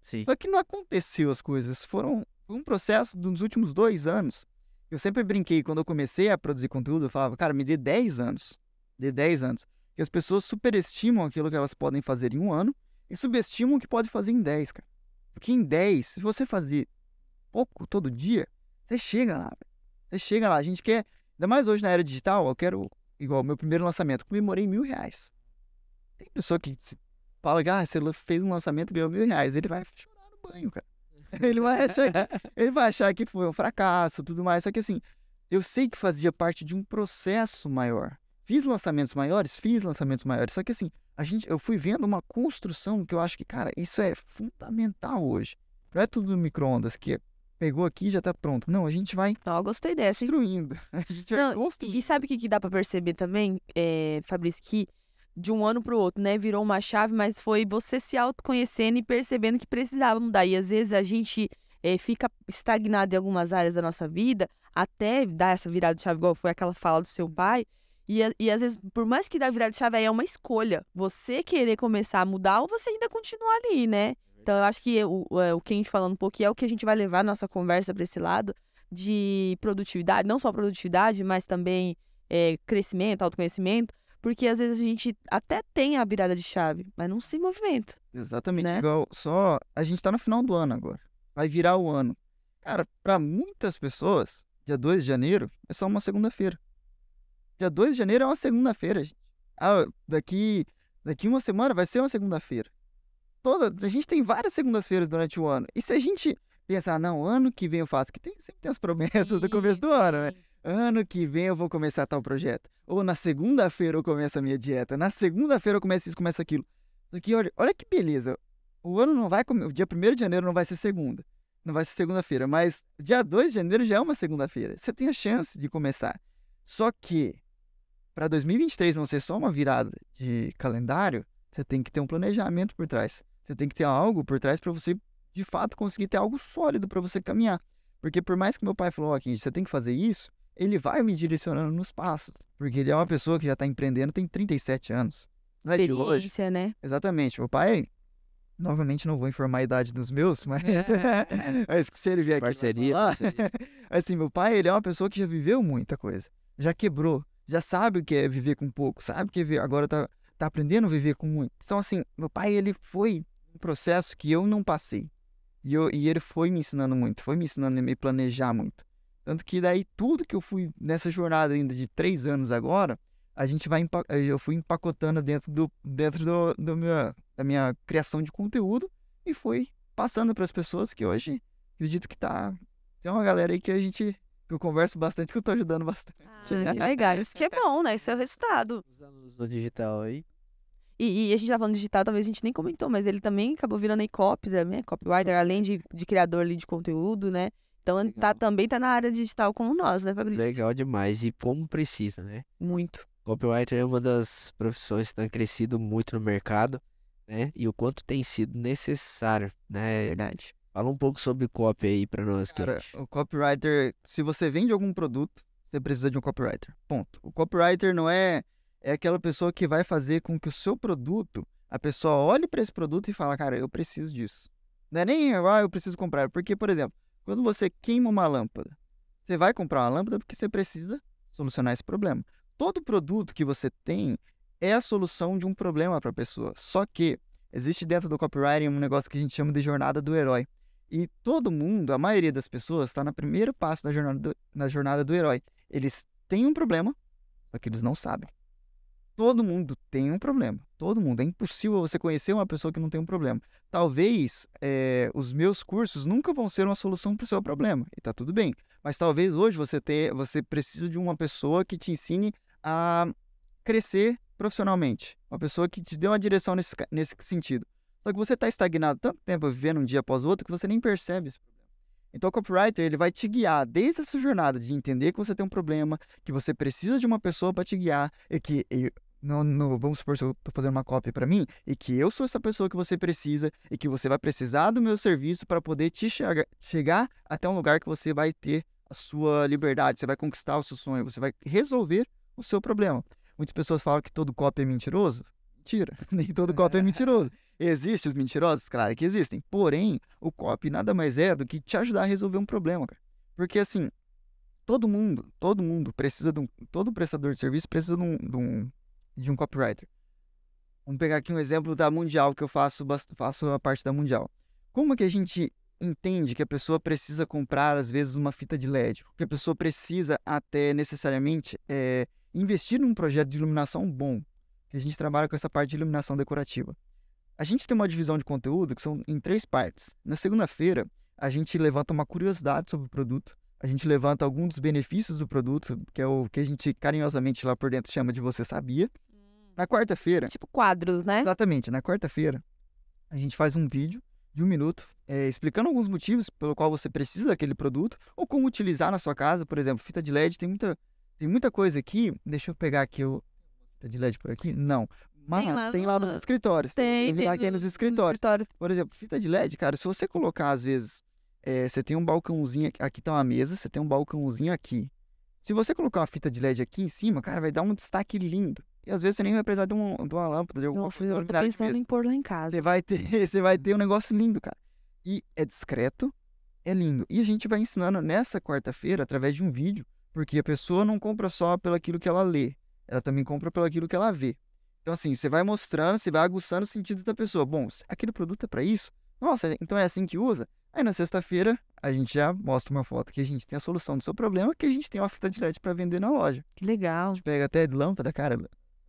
Sim. Só que não aconteceu as coisas. Foi um processo dos últimos 2 anos. Eu sempre brinquei, quando eu comecei a produzir conteúdo, eu falava, cara, me dê 10 anos. Dê 10 anos. Porque as pessoas superestimam aquilo que elas podem fazer em 1 ano e subestimam o que pode fazer em 10, cara. Porque em 10, se você fazer pouco todo dia, você chega lá. Você chega lá. A gente quer, ainda mais hoje na era digital, eu quero, igual meu primeiro lançamento, comemorei R$1.000. Tem pessoa que fala que você fez um lançamento e ganhou R$1.000. Ele vai chorar no banho, cara. Ele vai achar que foi um fracasso, tudo mais. Só que assim, eu sei que fazia parte de um processo maior. Fiz lançamentos maiores. Só que assim, eu fui vendo uma construção que eu acho que, cara, isso é fundamental hoje. Não é tudo no micro-ondas que pegou aqui e já tá pronto. Não, a gente vai Então, eu gostei dessa, hein? construindo. A gente vai Não, construindo. e sabe o que dá pra perceber também, Fabrício, que de um ano pro outro, né, virou uma chave, mas foi você se autoconhecendo e percebendo que precisava mudar. E às vezes a gente fica estagnado em algumas áreas da nossa vida, até dar essa virada de chave, igual foi aquela fala do seu pai. E às vezes, por mais que dar virada de chave, aí é uma escolha. Você querer começar a mudar ou você ainda continuar ali, né? Então eu acho que o que a gente falando um pouquinho é o que a gente vai levar a nossa conversa pra esse lado de produtividade, não só produtividade, mas também crescimento, autoconhecimento. Porque às vezes a gente até tem a virada de chave, mas não se movimenta. Exatamente. Né? Igual, a gente tá no final do ano agora. Vai virar o ano. Cara, pra muitas pessoas, dia 2 de janeiro é só uma segunda-feira. Dia 2 de janeiro é uma segunda-feira, gente. Daqui 1 semana vai ser uma segunda-feira. A gente tem várias segundas-feiras durante o ano. E se a gente pensar, não, ano que vem eu faço, que sempre tem as promessas do começo do ano, né? Ano que vem eu vou começar tal projeto. Ou na segunda-feira eu começo a minha dieta. Na segunda-feira eu começo isso, começo aquilo. Só que olha que beleza. O ano não vai o dia 1º de janeiro não vai ser segunda. Não vai ser segunda-feira. Mas dia 2 de janeiro já é uma segunda-feira. Você tem a chance de começar. Só que para 2023 não ser só uma virada de calendário, você tem que ter um planejamento por trás. Você tem que ter algo por trás para você, de fato, conseguir ter algo sólido para você caminhar. Porque por mais que meu pai falou, Kenji, você tem que fazer isso, ele vai me direcionando nos passos. Porque ele é uma pessoa que já está empreendendo, tem 37 anos. Não é de hoje. Experiência, né? Exatamente. Meu pai, novamente não vou informar a idade dos meus, mas, mas se ele vier aqui Parceria, falar, parceria. assim, meu pai, ele é uma pessoa que já viveu muita coisa. Já quebrou, já sabe o que é viver com pouco, sabe o que é agora tá aprendendo a viver com muito. Então, assim, meu pai, ele foi um processo que eu não passei. E ele foi me ensinando muito, foi me ensinando a me planejar muito. Tanto que daí tudo que eu fui nessa jornada ainda de 3 anos agora, eu fui empacotando dentro da minha criação de conteúdo e fui passando para as pessoas que hoje acredito que tem uma galera aí que eu converso bastante, que eu tô ajudando bastante. Que legal. Isso que é bom, né? Isso é o resultado. Usando no digital aí. E a gente tá falando digital, talvez a gente nem comentou, mas ele também acabou virando aí copy também, copywriter, além de criador ali de conteúdo, né? Então ele também tá na área digital como nós, né, Fabrício? Legal demais. E como precisa, né? Muito. Copywriter é uma das profissões que tem crescido muito no mercado. né? E o quanto tem sido necessário, né? Verdade. Fala um pouco sobre copy aí pra nós, Cara, Kate. o copywriter, se você vende algum produto, você precisa de um copywriter. Ponto. O copywriter não é aquela pessoa que vai fazer com que o seu produto, a pessoa olhe para esse produto e fala, cara, eu preciso disso. Não é nem, eu preciso comprar. Porque, por exemplo, quando você queima uma lâmpada, você vai comprar uma lâmpada porque você precisa solucionar esse problema. Todo produto que você tem é a solução de um problema para a pessoa. Só que existe dentro do copywriting um negócio que a gente chama de jornada do herói. E todo mundo, a maioria das pessoas, está no primeiro passo na jornada do herói. Eles têm um problema, só que eles não sabem. Todo mundo tem um problema. Todo mundo. É impossível você conhecer uma pessoa que não tem um problema. Talvez os meus cursos nunca vão ser uma solução para o seu problema. E tá tudo bem. Mas talvez hoje você precise de uma pessoa que te ensine a crescer profissionalmente. Uma pessoa que te dê uma direção nesse sentido. Só que você está estagnado tanto tempo vivendo um dia após o outro que você nem percebe esse problema. Então o copywriter ele vai te guiar desde essa jornada de entender que você tem um problema, que você precisa de uma pessoa para te guiar, e que vamos supor se eu estou fazendo uma copy para mim, e que eu sou essa pessoa que você precisa, e que você vai precisar do meu serviço para poder te chegar até um lugar que você vai ter a sua liberdade, você vai conquistar o seu sonho, você vai resolver o seu problema. Muitas pessoas falam que todo copy é mentiroso. Mentira, nem todo copy é mentiroso. Existem os mentirosos? Claro que existem. Porém, o copy nada mais é do que te ajudar a resolver um problema, cara. Porque assim, todo mundo precisa todo prestador de serviço precisa de um copywriter. Vamos pegar aqui um exemplo da Mundial, que eu faço a parte da Mundial. Como que a gente entende que a pessoa precisa comprar, às vezes, uma fita de LED? Que a pessoa precisa até, necessariamente, investir num projeto de iluminação bom. Que a gente trabalha com essa parte de iluminação decorativa. A gente tem uma divisão de conteúdo que são em 3 partes. Na segunda-feira, a gente levanta uma curiosidade sobre o produto. A gente levanta alguns dos benefícios do produto, que é o que a gente carinhosamente lá por dentro chama de Você Sabia. Na quarta-feira... Tipo quadros, né? Exatamente. Na quarta-feira, a gente faz um vídeo de 1 minuto, explicando alguns motivos pelo qual você precisa daquele produto, ou como utilizar na sua casa. Por exemplo, fita de LED, tem muita coisa aqui. Deixa eu pegar aqui fita de LED por aqui? Não. Mas tem lá nos escritórios. Tem aqui nos escritórios. Por exemplo, fita de LED, cara, se você colocar, às vezes, você tem um balcãozinho, aqui tá uma mesa, você tem um balcãozinho aqui. Se você colocar uma fita de LED aqui em cima, cara, vai dar um destaque lindo. E às vezes você nem vai precisar de uma lâmpada, de alguma Nossa, eu tô pensando em pôr lá em casa. Você vai ter um negócio lindo, cara. E é discreto, é lindo. E a gente vai ensinando nessa quarta-feira, através de um vídeo, porque a pessoa não compra só pelo aquilo que ela lê, ela também compra pelo aquilo que ela vê. Então, assim, você vai mostrando, você vai aguçando o sentido da pessoa. Bom, aquele produto é para isso? Nossa, então é assim que usa? Aí na sexta-feira, a gente já mostra uma foto que a gente tem a solução do seu problema, que a gente tem uma fita de LED para vender na loja. Que legal. A gente pega até lâmpada, cara.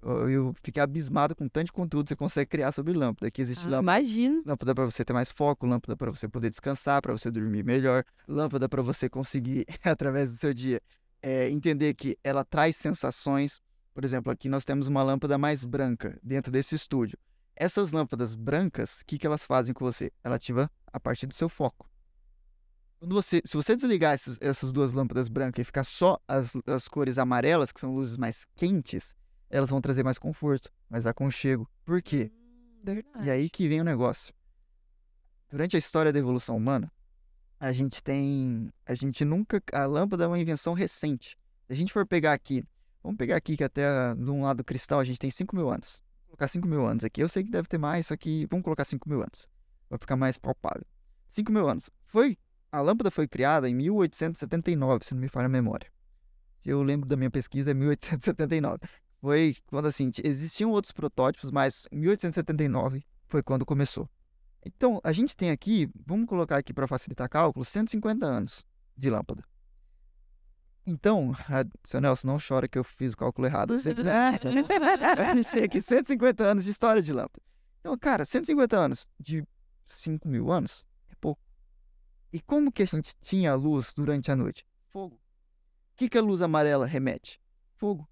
Eu fiquei abismado com tanto de conteúdo que você consegue criar sobre lâmpada. Aqui existe lâmpada. Imagino. Lâmpada para você ter mais foco, lâmpada para você poder descansar, para você dormir melhor, lâmpada para você conseguir, através do seu dia, entender que ela traz sensações. Por exemplo, aqui nós temos uma lâmpada mais branca dentro desse estúdio. Essas lâmpadas brancas, o que elas fazem com você? Ela ativa a parte do seu foco. Se você desligar essas 2 lâmpadas brancas e ficar só as cores amarelas, que são luzes mais quentes, elas vão trazer mais conforto, mais aconchego. Por quê? Verdade. E aí que vem o negócio. Durante a história da evolução humana, a lâmpada é uma invenção recente. Se a gente for pegar aqui, vamos pegar aqui que até de um lado cristal a gente tem 5.000 anos. Vou colocar 5.000 anos aqui. Eu sei que deve ter mais, só que vamos colocar 5.000 anos. Vai ficar mais palpável. 5.000 anos. A lâmpada foi criada em 1879, se não me falha a memória. Se eu lembro da minha pesquisa, é 1879. Foi quando, assim, existiam outros protótipos, mas 1879 foi quando começou. Então, a gente tem aqui, vamos colocar aqui para facilitar cálculo, 150 anos de lâmpada. Então, seu Nelson, não chora que eu fiz o cálculo errado. A gente tem aqui 150 anos de história de lâmpada. Então, cara, 150 anos de 5.000 anos é pouco. E como que a gente tinha luz durante a noite? Fogo. O que a luz amarela remete? Fogo.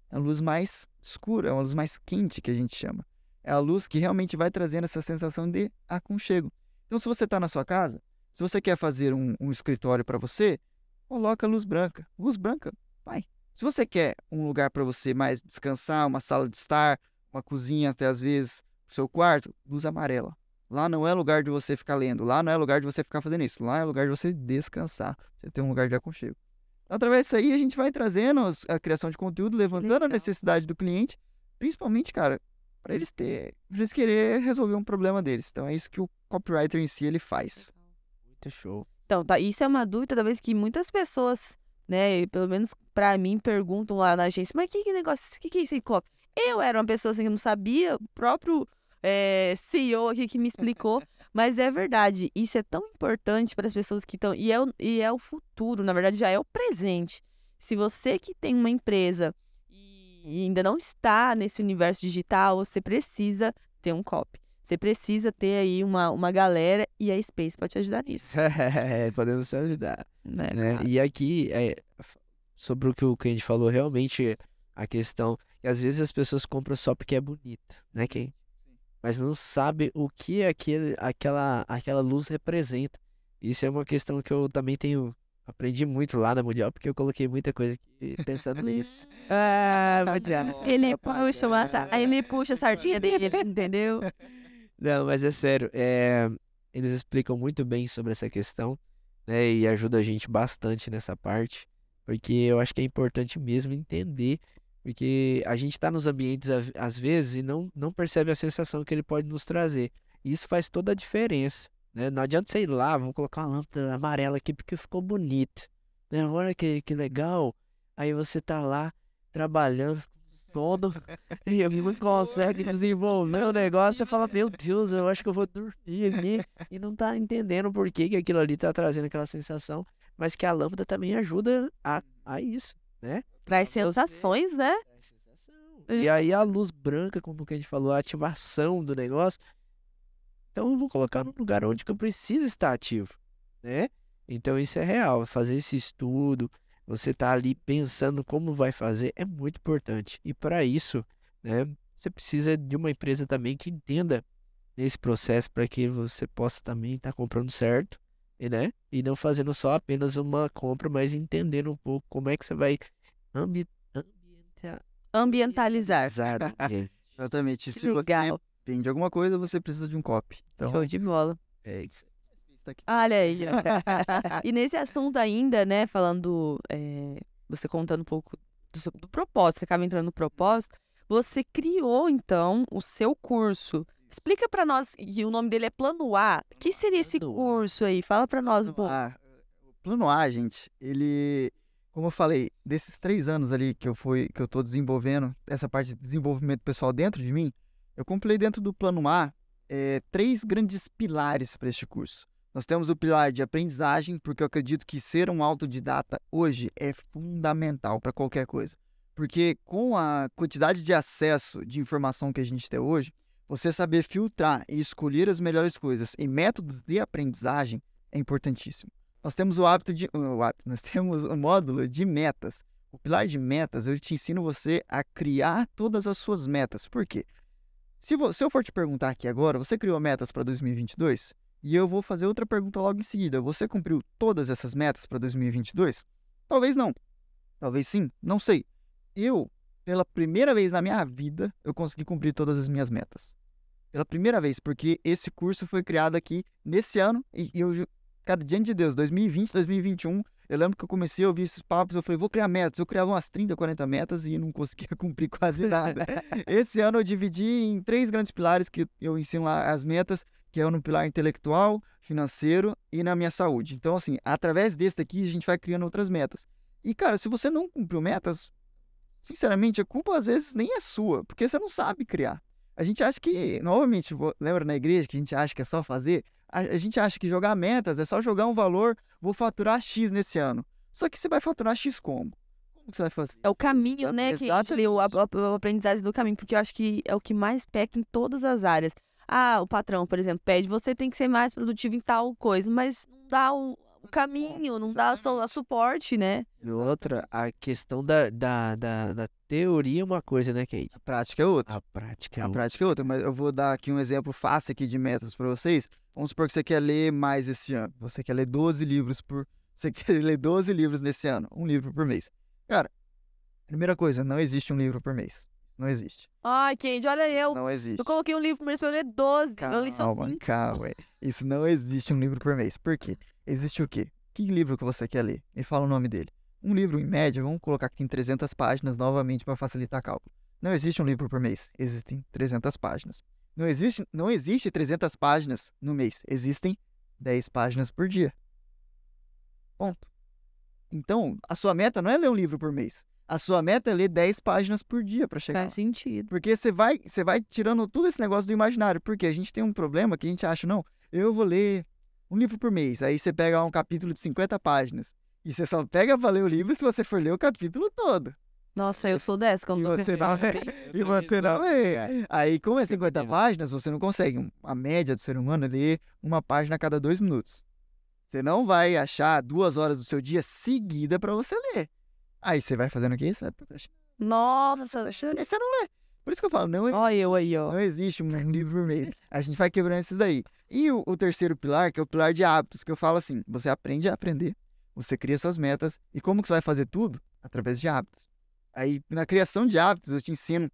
É a luz mais escura, é uma luz mais quente que a gente chama. É a luz que realmente vai trazendo essa sensação de aconchego. Então, se você está na sua casa, se você quer fazer um escritório para você, coloca luz branca. Luz branca, vai. Se você quer um lugar para você mais descansar, uma sala de estar, uma cozinha até às vezes, seu quarto, luz amarela. Lá não é lugar de você ficar lendo, lá não é lugar de você ficar fazendo isso, lá é lugar de você descansar, você ter um lugar de aconchego. Então, através disso aí, a gente vai trazendo a criação de conteúdo, levantando a Legal. necessidade do cliente, principalmente, cara, para eles querer resolver um problema deles. Então, é isso que o copywriter em si, ele faz. Muito show. Então, tá, isso é uma dúvida, talvez, que muitas pessoas, né, e pelo menos pra mim, perguntam lá na agência, mas que negócio, que é isso aí, copy? Eu era uma pessoa assim que não sabia, o próprio CEO aqui que me explicou, mas é verdade, isso é tão importante para as pessoas que estão, e é o futuro, na verdade, já é o presente. Se você que tem uma empresa e ainda não está nesse universo digital, você precisa ter um copy. Você precisa ter aí uma galera e a Space pode te ajudar nisso, Podemos te ajudar. né, Né? cara? E aqui, sobre o que o Kendi falou, realmente a questão que às vezes as pessoas compram só porque é bonito, né, Kendi? Mas não sabe o que aquela luz representa. Isso é uma questão que eu também aprendi muito lá na Mundial, porque eu coloquei muita coisa aqui pensando nisso. Mundial. Ele puxa a sardinha dele, entendeu? Não, mas é sério, eles explicam muito bem sobre essa questão, né, e ajuda a gente bastante nessa parte, porque eu acho que é importante mesmo entender, porque a gente está nos ambientes às vezes e não percebe a sensação que ele pode nos trazer. E isso faz toda a diferença, né? Não adianta você ir lá, vamos colocar uma lâmpada amarela aqui porque ficou bonito, né? Olha que legal. Aí você tá lá trabalhando, sono, e não consegue desenvolver o negócio, você fala, meu Deus, eu acho que eu vou dormir aqui, e não tá entendendo por que que aquilo ali tá trazendo aquela sensação, mas que a lâmpada também ajuda a isso, né? Traz sensações, né? Traz sensação. E aí a luz branca, como que a gente falou, a ativação do negócio, então eu vou colocar num lugar onde que eu preciso estar ativo, né? Então isso é real, fazer esse estudo, você tá ali pensando como vai fazer, é muito importante. E para isso, né, você precisa de uma empresa também que entenda esse processo para que você possa também estar comprando certo, né? E não fazendo só apenas uma compra, mas entendendo um pouco como é que você vai Ambientalizar. ele. Exatamente. Que Se você legal. vende alguma coisa, você precisa de um copy. Então, Show de bola. É isso. tá aqui. Olha aí. E nesse assunto ainda, né, falando, você contando um pouco do propósito, que acaba entrando no propósito, você criou, então, o seu curso. Explica pra nós, e o nome dele é Plano A. O que seria esse Plano A. curso aí? Fala pra nós um pouco. O plano A, gente, ele, como eu falei, desses 3 anos ali que eu tô desenvolvendo, essa parte de desenvolvimento pessoal dentro de mim, eu compilei dentro do plano A 3 grandes pilares para este curso. Nós temos o pilar de aprendizagem, porque eu acredito que ser um autodidata hoje é fundamental para qualquer coisa. Porque com a quantidade de acesso de informação que a gente tem hoje, você saber filtrar e escolher as melhores coisas e métodos de aprendizagem é importantíssimo. Nós temos nós temos o módulo de metas. O pilar de metas, eu te ensino você a criar todas as suas metas. Por quê? Se eu for te perguntar aqui agora, você criou metas para 2022? E eu vou fazer outra pergunta logo em seguida. Você cumpriu todas essas metas para 2022? Talvez não. Talvez sim. Não sei. Eu, pela primeira vez na minha vida, eu consegui cumprir todas as minhas metas. Pela primeira vez, porque esse curso foi criado aqui nesse ano e cara, diante de Deus, 2020, 2021, eu lembro que eu comecei a ouvir esses papos, eu falei, vou criar metas. Eu criava umas 30, 40 metas e não conseguia cumprir quase nada. Esse ano eu dividi em 3 grandes pilares que eu ensino lá as metas, que é no pilar intelectual, financeiro e na minha saúde. Então, assim, através desse daqui, a gente vai criando outras metas. E, cara, se você não cumpriu metas, sinceramente, a culpa às vezes nem é sua, porque você não sabe criar. A gente acha que, novamente, lembra na igreja que a gente acha que é só fazer? A gente acha que jogar metas é só jogar um valor, vou faturar X nesse ano. Só que você vai faturar X como? Como que você vai fazer? É o caminho, né? Que a gente lê o aprendizagem do caminho, porque eu acho que é o que mais peca em todas as áreas. Ah, o patrão, por exemplo, pede, você tem que ser mais produtivo em tal coisa, mas não dá o caminho, não dá o suporte, né? E outra, a questão da teoria é uma coisa, né, Kate? A prática é outra. A prática é A outra. prática é outra, mas eu vou dar aqui um exemplo fácil aqui de metas para vocês. Vamos supor que você quer ler mais esse ano. Você quer ler 12 livros Você quer ler 12 livros nesse ano. Um livro por mês. Cara, primeira coisa, não existe um livro por mês. Não existe. Ai, Kendi, olha eu. Não existe. Eu coloquei um livro por mês pra eu ler 12. Eu li só 5. Calma. Isso não existe um livro por mês. Por quê? Existe o quê? Que livro que você quer ler? Me fala o nome dele. Um livro, em média, vamos colocar que tem 300 páginas novamente para facilitar cálculo. Não existe um livro por mês. Existem 300 páginas. Não existe 300 páginas no mês. Existem 10 páginas por dia. Ponto. Então, a sua meta não é ler um livro por mês. A sua meta é ler 10 páginas por dia para chegar lá. Faz sentido. Porque você vai tirando tudo esse negócio do imaginário. Porque a gente tem um problema que a gente acha, não, eu vou ler um livro por mês. Aí você pega um capítulo de 50 páginas. E você só pega pra ler o livro se você for ler o capítulo todo. Nossa, eu sou dessa. Quando E você não lê. Aí, como é 50 páginas, você não consegue. A média do ser humano é ler uma página a cada 2 minutos. Você não vai achar 2 horas do seu dia seguida pra você ler. Aí você vai fazendo o quê? Você vai procrastinando. Nossa. Aí você não lê. Por isso que eu falo, Olha eu aí, ó. não existe um livro por mês. A gente vai quebrando esses daí. E o terceiro pilar, que é o pilar de hábitos, que eu falo assim, você aprende a aprender, você cria suas metas. E como que você vai fazer tudo? Através de hábitos. Aí, na criação de hábitos, eu te ensino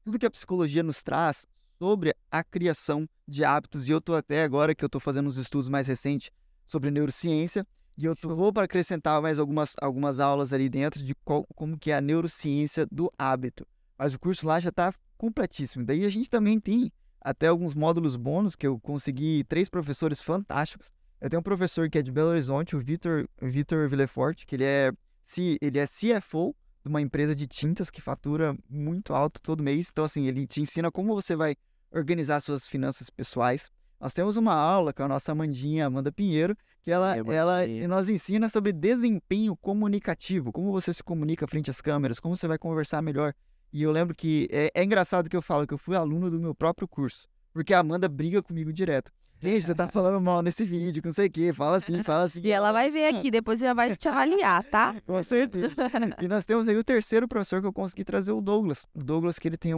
tudo que a psicologia nos traz sobre a criação de hábitos. E eu tô até agora, que eu tô fazendo uns estudos mais recentes sobre neurociência, e eu vou para acrescentar mais algumas aulas ali dentro de como que é a neurociência do hábito. Mas o curso lá já está completíssimo. Daí a gente também tem até alguns módulos bônus que eu consegui 3 professores fantásticos. Eu tenho um professor que é de Belo Horizonte, o Vitor Villefort, que ele é CFO de uma empresa de tintas que fatura muito alto todo mês. Então, assim, ele te ensina como você vai organizar suas finanças pessoais. Nós temos uma aula com a nossa Amanda Pinheiro, que ela nos ensina sobre desempenho comunicativo, como você se comunica frente às câmeras, como você vai conversar melhor. E eu lembro que é engraçado que eu falo que eu fui aluno do meu próprio curso, porque a Amanda briga comigo direto. Gente, você tá falando mal nesse vídeo, não sei o quê, fala assim. E ela vai ver aqui, depois já vai te avaliar, tá? Com certeza. E nós temos aí o terceiro professor que eu consegui trazer, o Douglas. O Douglas, que ele tem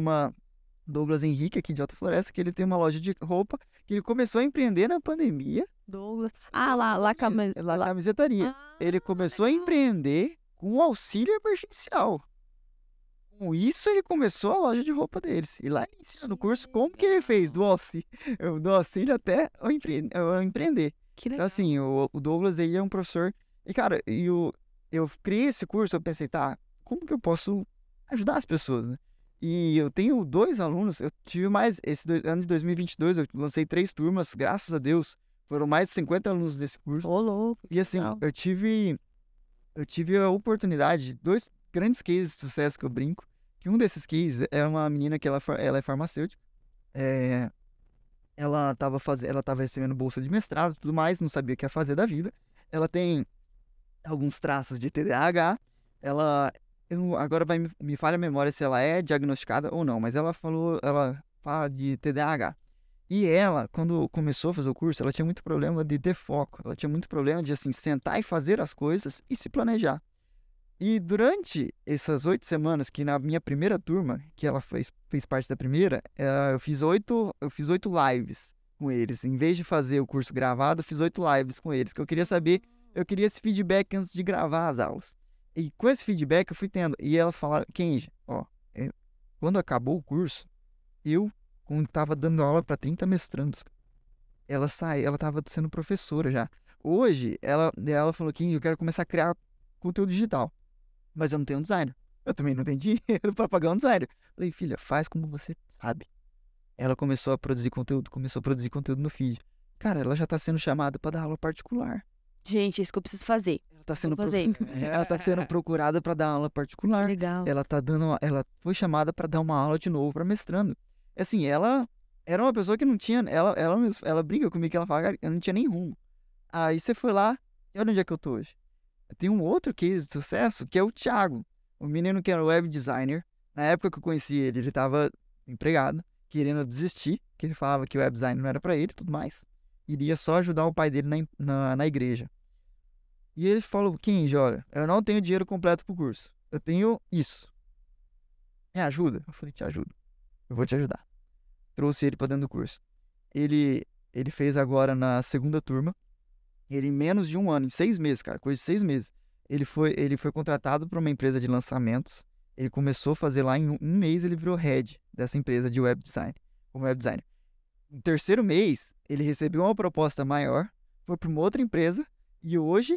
Douglas Henrique, aqui de Alta Floresta, que ele tem uma loja de roupa, que ele começou a empreender na pandemia. Douglas. Ah, lá Camisetaria. Ele começou a empreender com o auxílio emergencial. Com isso, ele começou a loja de roupa deles. E lá ele ensina no curso como que ele fez do auxílio até o empreender. Que Então, legal. assim, o Douglas, ele é um professor. E, cara, eu criei esse curso, eu pensei, tá, como que eu posso ajudar as pessoas, né? E eu tenho 2 alunos, eu tive mais, ano de 2022, eu lancei 3 turmas, graças a Deus, foram mais de 50 alunos desse curso. Ô, louco. E assim, legal. eu tive a oportunidade de 2 grandes cases de sucesso que eu brinco, que um desses cases é uma menina que ela é farmacêutica, ela tava recebendo bolsa de mestrado e tudo mais, não sabia o que ia fazer da vida, ela tem alguns traços de TDAH, agora me falha a memória se ela é diagnosticada ou não, mas ela fala de TDAH. E ela, quando começou a fazer o curso, ela tinha muito problema de ter foco. Ela tinha muito problema de, assim, sentar e fazer as coisas e se planejar. E durante essas 8 semanas, que na minha primeira turma, que ela fez parte da primeira, eu fiz 8 lives com eles. Em vez de fazer o curso gravado, eu fiz 8 lives com eles, que eu queria esse feedback antes de gravar as aulas. E com esse feedback eu fui tendo. E elas falaram, Kenji, quando acabou o curso, eu tava dando aula para 30 mestrandos. Ela tava sendo professora já. Hoje, ela falou, Kenji, eu quero começar a criar conteúdo digital. Mas eu não tenho um designer. Eu também não tenho dinheiro para pagar um designer. Falei, filha, faz como você sabe. Ela começou a produzir conteúdo no feed. Cara, ela já tá sendo chamada para dar aula particular. Gente, é isso que eu preciso fazer. Ela tá sendo procurada para dar aula particular. Legal. Ela foi chamada para dar uma aula de novo para mestrando. Assim, ela era uma pessoa que não tinha, ela briga comigo, que ela fala, cara, eu não tinha nem rumo. Aí você foi lá, e olha onde é que eu tô hoje. Tem um outro case de sucesso, que é o Thiago, o menino que era web designer. Na época que eu conheci ele estava empregado, querendo desistir, que ele falava que o web design não era para ele e tudo mais. Iria só ajudar o pai dele na igreja. E ele falou, Kenji, olha, eu não tenho dinheiro completo pro curso. Eu tenho isso. Me ajuda? Eu falei, te ajudo. Eu vou te ajudar. Trouxe ele para dentro do curso. Ele fez agora na segunda turma. Ele, em menos de 1 ano, em 6 meses, cara, coisa de 6 meses, ele foi contratado por uma empresa de lançamentos. Ele começou a fazer lá em um mês, ele virou head dessa empresa de web design, como web designer. No terceiro mês, ele recebeu uma proposta maior, foi para uma outra empresa, e hoje,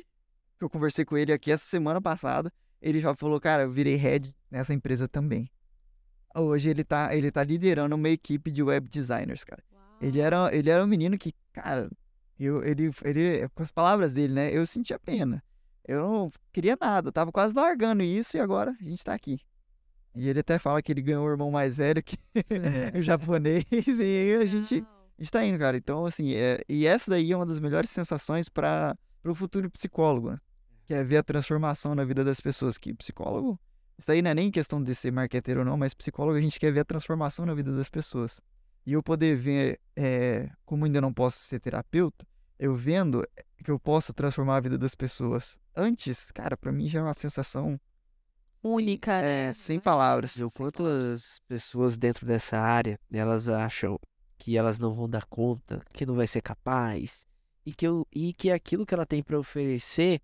que eu conversei com ele aqui essa semana passada, ele já falou, cara, eu virei head nessa empresa também. Hoje ele tá liderando uma equipe de web designers, cara. Ele era um menino que, cara, ele, com as palavras dele, né, eu sentia pena. Eu não queria nada, eu tava quase largando isso e agora a gente tá aqui. E ele até fala que ele ganhou um irmão mais velho que o japonês, e aí a gente tá indo, cara. Então, assim, e essa daí é uma das melhores sensações para o futuro psicólogo, né? Que é ver a transformação na vida das pessoas. Que psicólogo, isso aí não é nem questão de ser marqueteiro ou não, mas psicólogo a gente quer ver a transformação na vida das pessoas. E eu poder ver, como ainda não posso ser terapeuta, eu vendo que eu posso transformar a vida das pessoas antes, cara, pra mim já é uma sensação Única, né? sem palavras. O quanto as pessoas dentro dessa área, elas acham que elas não vão dar conta, que não vai ser capaz, e que aquilo que ela tem para oferecer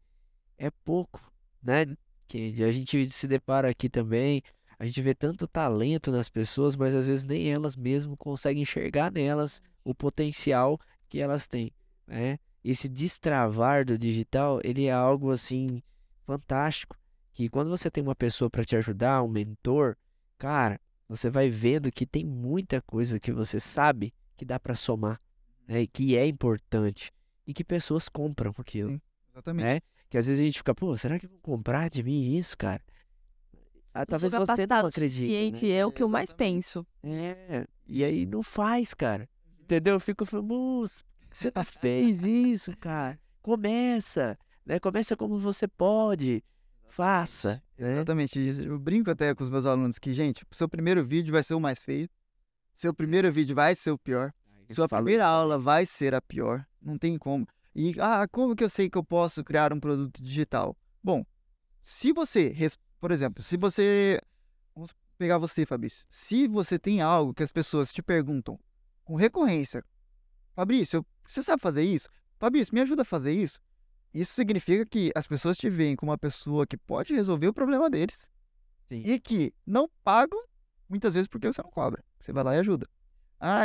é pouco, né? Que a gente se depara aqui também, a gente vê tanto talento nas pessoas, mas às vezes nem elas mesmo conseguem enxergar nelas o potencial que elas têm, né? Esse destravar do digital, ele é algo assim fantástico, que quando você tem uma pessoa para te ajudar, um mentor, cara, você vai vendo que tem muita coisa que você sabe que dá para somar, né? E que é importante e que pessoas compram aquilo, Sim, exatamente. né? Que às vezes a gente fica, pô, será que vão comprar de mim isso, cara? Ah, Não talvez sou você não capacitado o acredite, suficiente, né? é o que eu mais Exatamente. penso. E aí não faz, cara. Entendeu? Eu fico falando, moço, por que você não fez isso, cara? Começa, né? Começa como você pode. Faça, né? Exatamente. Eu brinco até com os meus alunos que, gente, o seu primeiro vídeo vai ser o mais feio, seu primeiro vídeo vai ser o pior, sua Falo primeira isso aula vai ser a pior, não tem como. E, como que eu sei que eu posso criar um produto digital? Bom, se você, por exemplo, se você, vamos pegar você, Fabrício, se você tem algo que as pessoas te perguntam com recorrência, Fabrício, você sabe fazer isso? Fabrício, me ajuda a fazer isso? Isso significa que as pessoas te veem como uma pessoa que pode resolver o problema deles Sim. e que não pagam, muitas vezes porque você não cobra. Você vai lá e ajuda.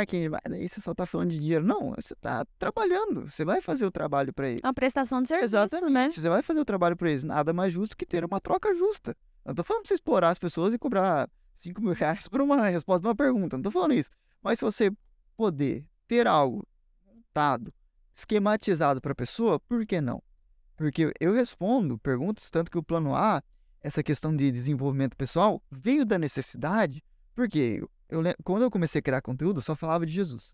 Quem vai daí você só tá falando de dinheiro. Não, você tá trabalhando. Você vai fazer o trabalho para eles. É uma prestação de serviço, Exatamente. né? Você vai fazer o trabalho para eles. Nada mais justo que ter uma troca justa. Eu não tô falando pra você explorar as pessoas e cobrar R$ 5.000 por uma resposta de uma pergunta. Não tô falando isso. Mas se você poder ter algo montado, esquematizado para a pessoa, por que não? Porque eu respondo perguntas, tanto que o plano A, essa questão de desenvolvimento pessoal, veio da necessidade, porque quando eu comecei a criar conteúdo, eu só falava de Jesus.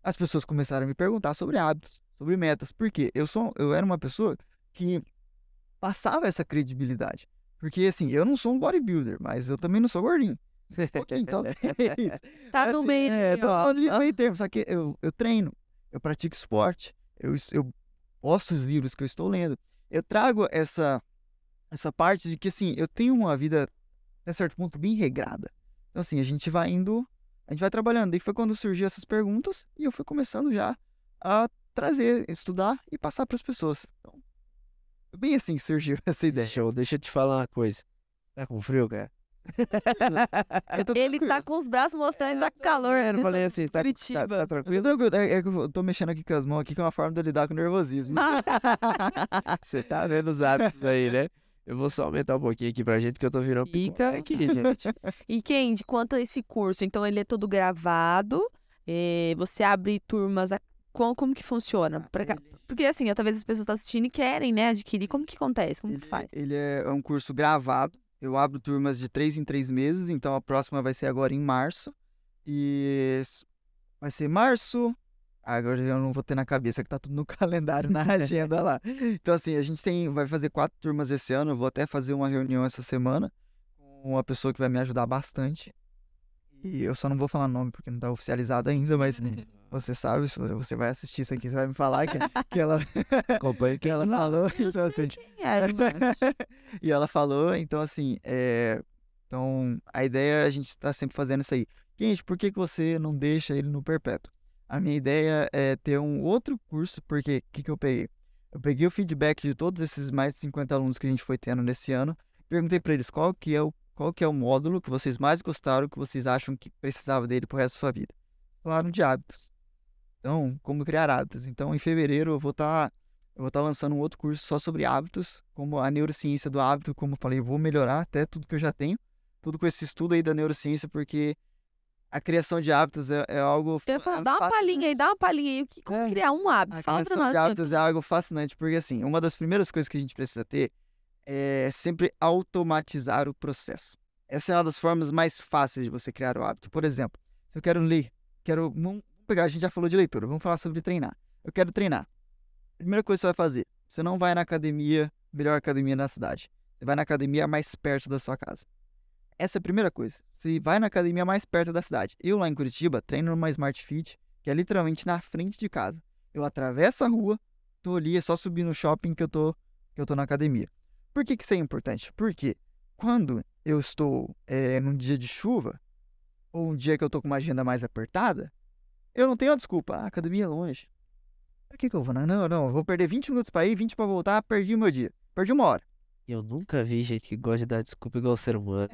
As pessoas começaram a me perguntar sobre hábitos, sobre metas, porque eu era uma pessoa que passava essa credibilidade. Porque, assim, eu não sou um bodybuilder, mas eu também não sou gordinho. Um pouquinho, talvez. Tá no Assim, meio, tá no ó. meio termo, só que eu treino, eu pratico esporte, eu posto os livros que eu estou lendo. Eu trago essa parte de que, assim, eu tenho uma vida, até certo ponto, bem regrada. Então, assim, a gente vai trabalhando. E foi quando surgiu essas perguntas e eu fui começando já a trazer, estudar e passar para as pessoas. Então, foi bem assim que surgiu essa ideia. Show, deixa eu te falar uma coisa. Tá com frio, cara? Eu tô Ele tá tranquilo. com os braços mostrando da calor. Eu não falei assim, tá Curitiba. tá Eu tô tranquilo? tranquilo. É que eu tô mexendo aqui com as mãos aqui, que é uma forma de eu lidar com o nervosismo. Você tá vendo os hábitos aí, né? Eu vou só aumentar um pouquinho aqui pra gente, que eu tô virando Fica. picolé aqui, gente. E, Kendi, quanto a esse curso? Então, ele é todo gravado, você abre turmas, como que funciona? Porque, assim, talvez as pessoas estão assistindo e querem, né, adquirir. Como que acontece? Como que faz? Ele é um curso gravado. Eu abro turmas de 3 em 3 meses, então a próxima vai ser agora em março. E vai ser março. Agora eu não vou ter na cabeça que tá tudo no calendário, na agenda lá. Então, assim, a gente vai fazer 4 turmas esse ano. Eu vou até fazer uma reunião essa semana com uma pessoa que vai me ajudar bastante. E eu só não vou falar nome porque não tá oficializado ainda, mas você sabe, se você vai assistir isso aqui, você vai me falar que ela, Acompanha que ela falou. Eu Então, sei assim, quem é, mas... e ela falou, então assim, então a ideia é a gente tá sempre fazendo isso aí. Gente, por que você não deixa ele no perpétuo? A minha ideia é ter um outro curso, porque o que eu peguei? Eu peguei o feedback de todos esses mais de 50 alunos que a gente foi tendo nesse ano, perguntei para eles qual que é qual que é o módulo que vocês mais gostaram, que vocês acham que precisava dele pro resto da sua vida. Falaram de hábitos. Então, como criar hábitos. Então, em fevereiro eu vou estar lançando um outro curso só sobre hábitos, como a neurociência do hábito, como eu falei, eu vou melhorar até tudo que eu já tenho, tudo com esse estudo aí da neurociência, porque a criação de hábitos é algo Eu ia falar, dá uma palhinha aí, como criar um hábito. A Fala pra criação nós. de assim, hábitos é algo fascinante, porque assim, uma das primeiras coisas que a gente precisa ter é sempre automatizar o processo. Essa é uma das formas mais fáceis de você criar o hábito. Por exemplo, se eu quero ler, vamos pegar, a gente já falou de leitura, vamos falar sobre treinar. Eu quero treinar. Primeira coisa que você vai fazer, você não vai na academia, melhor academia da cidade. Você vai na academia mais perto da sua casa. Essa é a primeira coisa. Você vai na academia mais perto da cidade. Eu lá em Curitiba treino numa Smart Fit, que é literalmente na frente de casa. Eu atravesso a rua, tô ali, é só subir no shopping que eu tô na academia. Por que isso é importante? Porque quando eu estou num dia de chuva, ou um dia que eu tô com uma agenda mais apertada, eu não tenho a desculpa. A academia é longe. Pra que eu vou? Não, eu vou perder 20 minutos pra ir, 20 pra voltar, perdi o meu dia. Perdi 1 hora. Eu nunca vi gente que gosta de dar desculpa igual ser humano.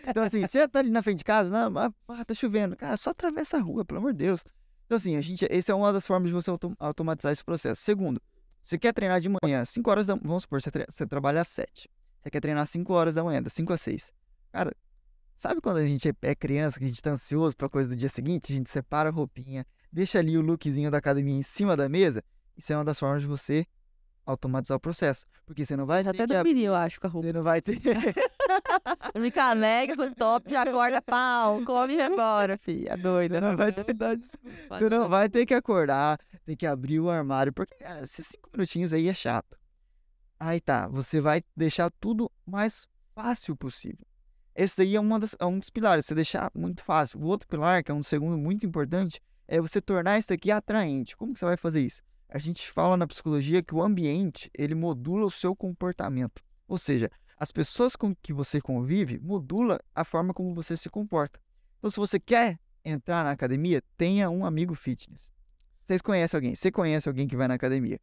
Então, assim, você tá ali na frente de casa, não, tá chovendo. Cara, só atravessa a rua, pelo amor de Deus. Então, assim, essa é uma das formas de você automatizar esse processo. Segundo, você quer treinar de manhã, 5 horas da manhã, vamos supor, você trabalha às 7. Você quer treinar às 5 horas da manhã, das 5 às 6. Cara, sabe quando a gente é criança, que a gente tá ansioso pra coisa do dia seguinte? A gente separa a roupinha, deixa ali o lookzinho da academia em cima da mesa. Isso é uma das formas de você automatizar o processo. Porque você não vai ter Até dormiria, eu acho, com a roupa. Você não vai ter... Fica alegre com o top, já acorda, pau, come e vai embora, filha. É doida. Não vai ter... Você não vai ter que acordar, ter que abrir o armário, porque, cara, esses 5 minutinhos aí é chato. Aí tá, você vai deixar tudo mais fácil possível. Esse daí é um dos pilares, você deixar muito fácil. O outro pilar, que é um segundo muito importante, é você tornar isso daqui atraente. Como que você vai fazer isso? A gente fala na psicologia que o ambiente, ele modula o seu comportamento. Ou seja, as pessoas com que você convive modula a forma como você se comporta. Então, se você quer entrar na academia, tenha um amigo fitness. Vocês conhecem alguém? Você conhece alguém que vai na academia?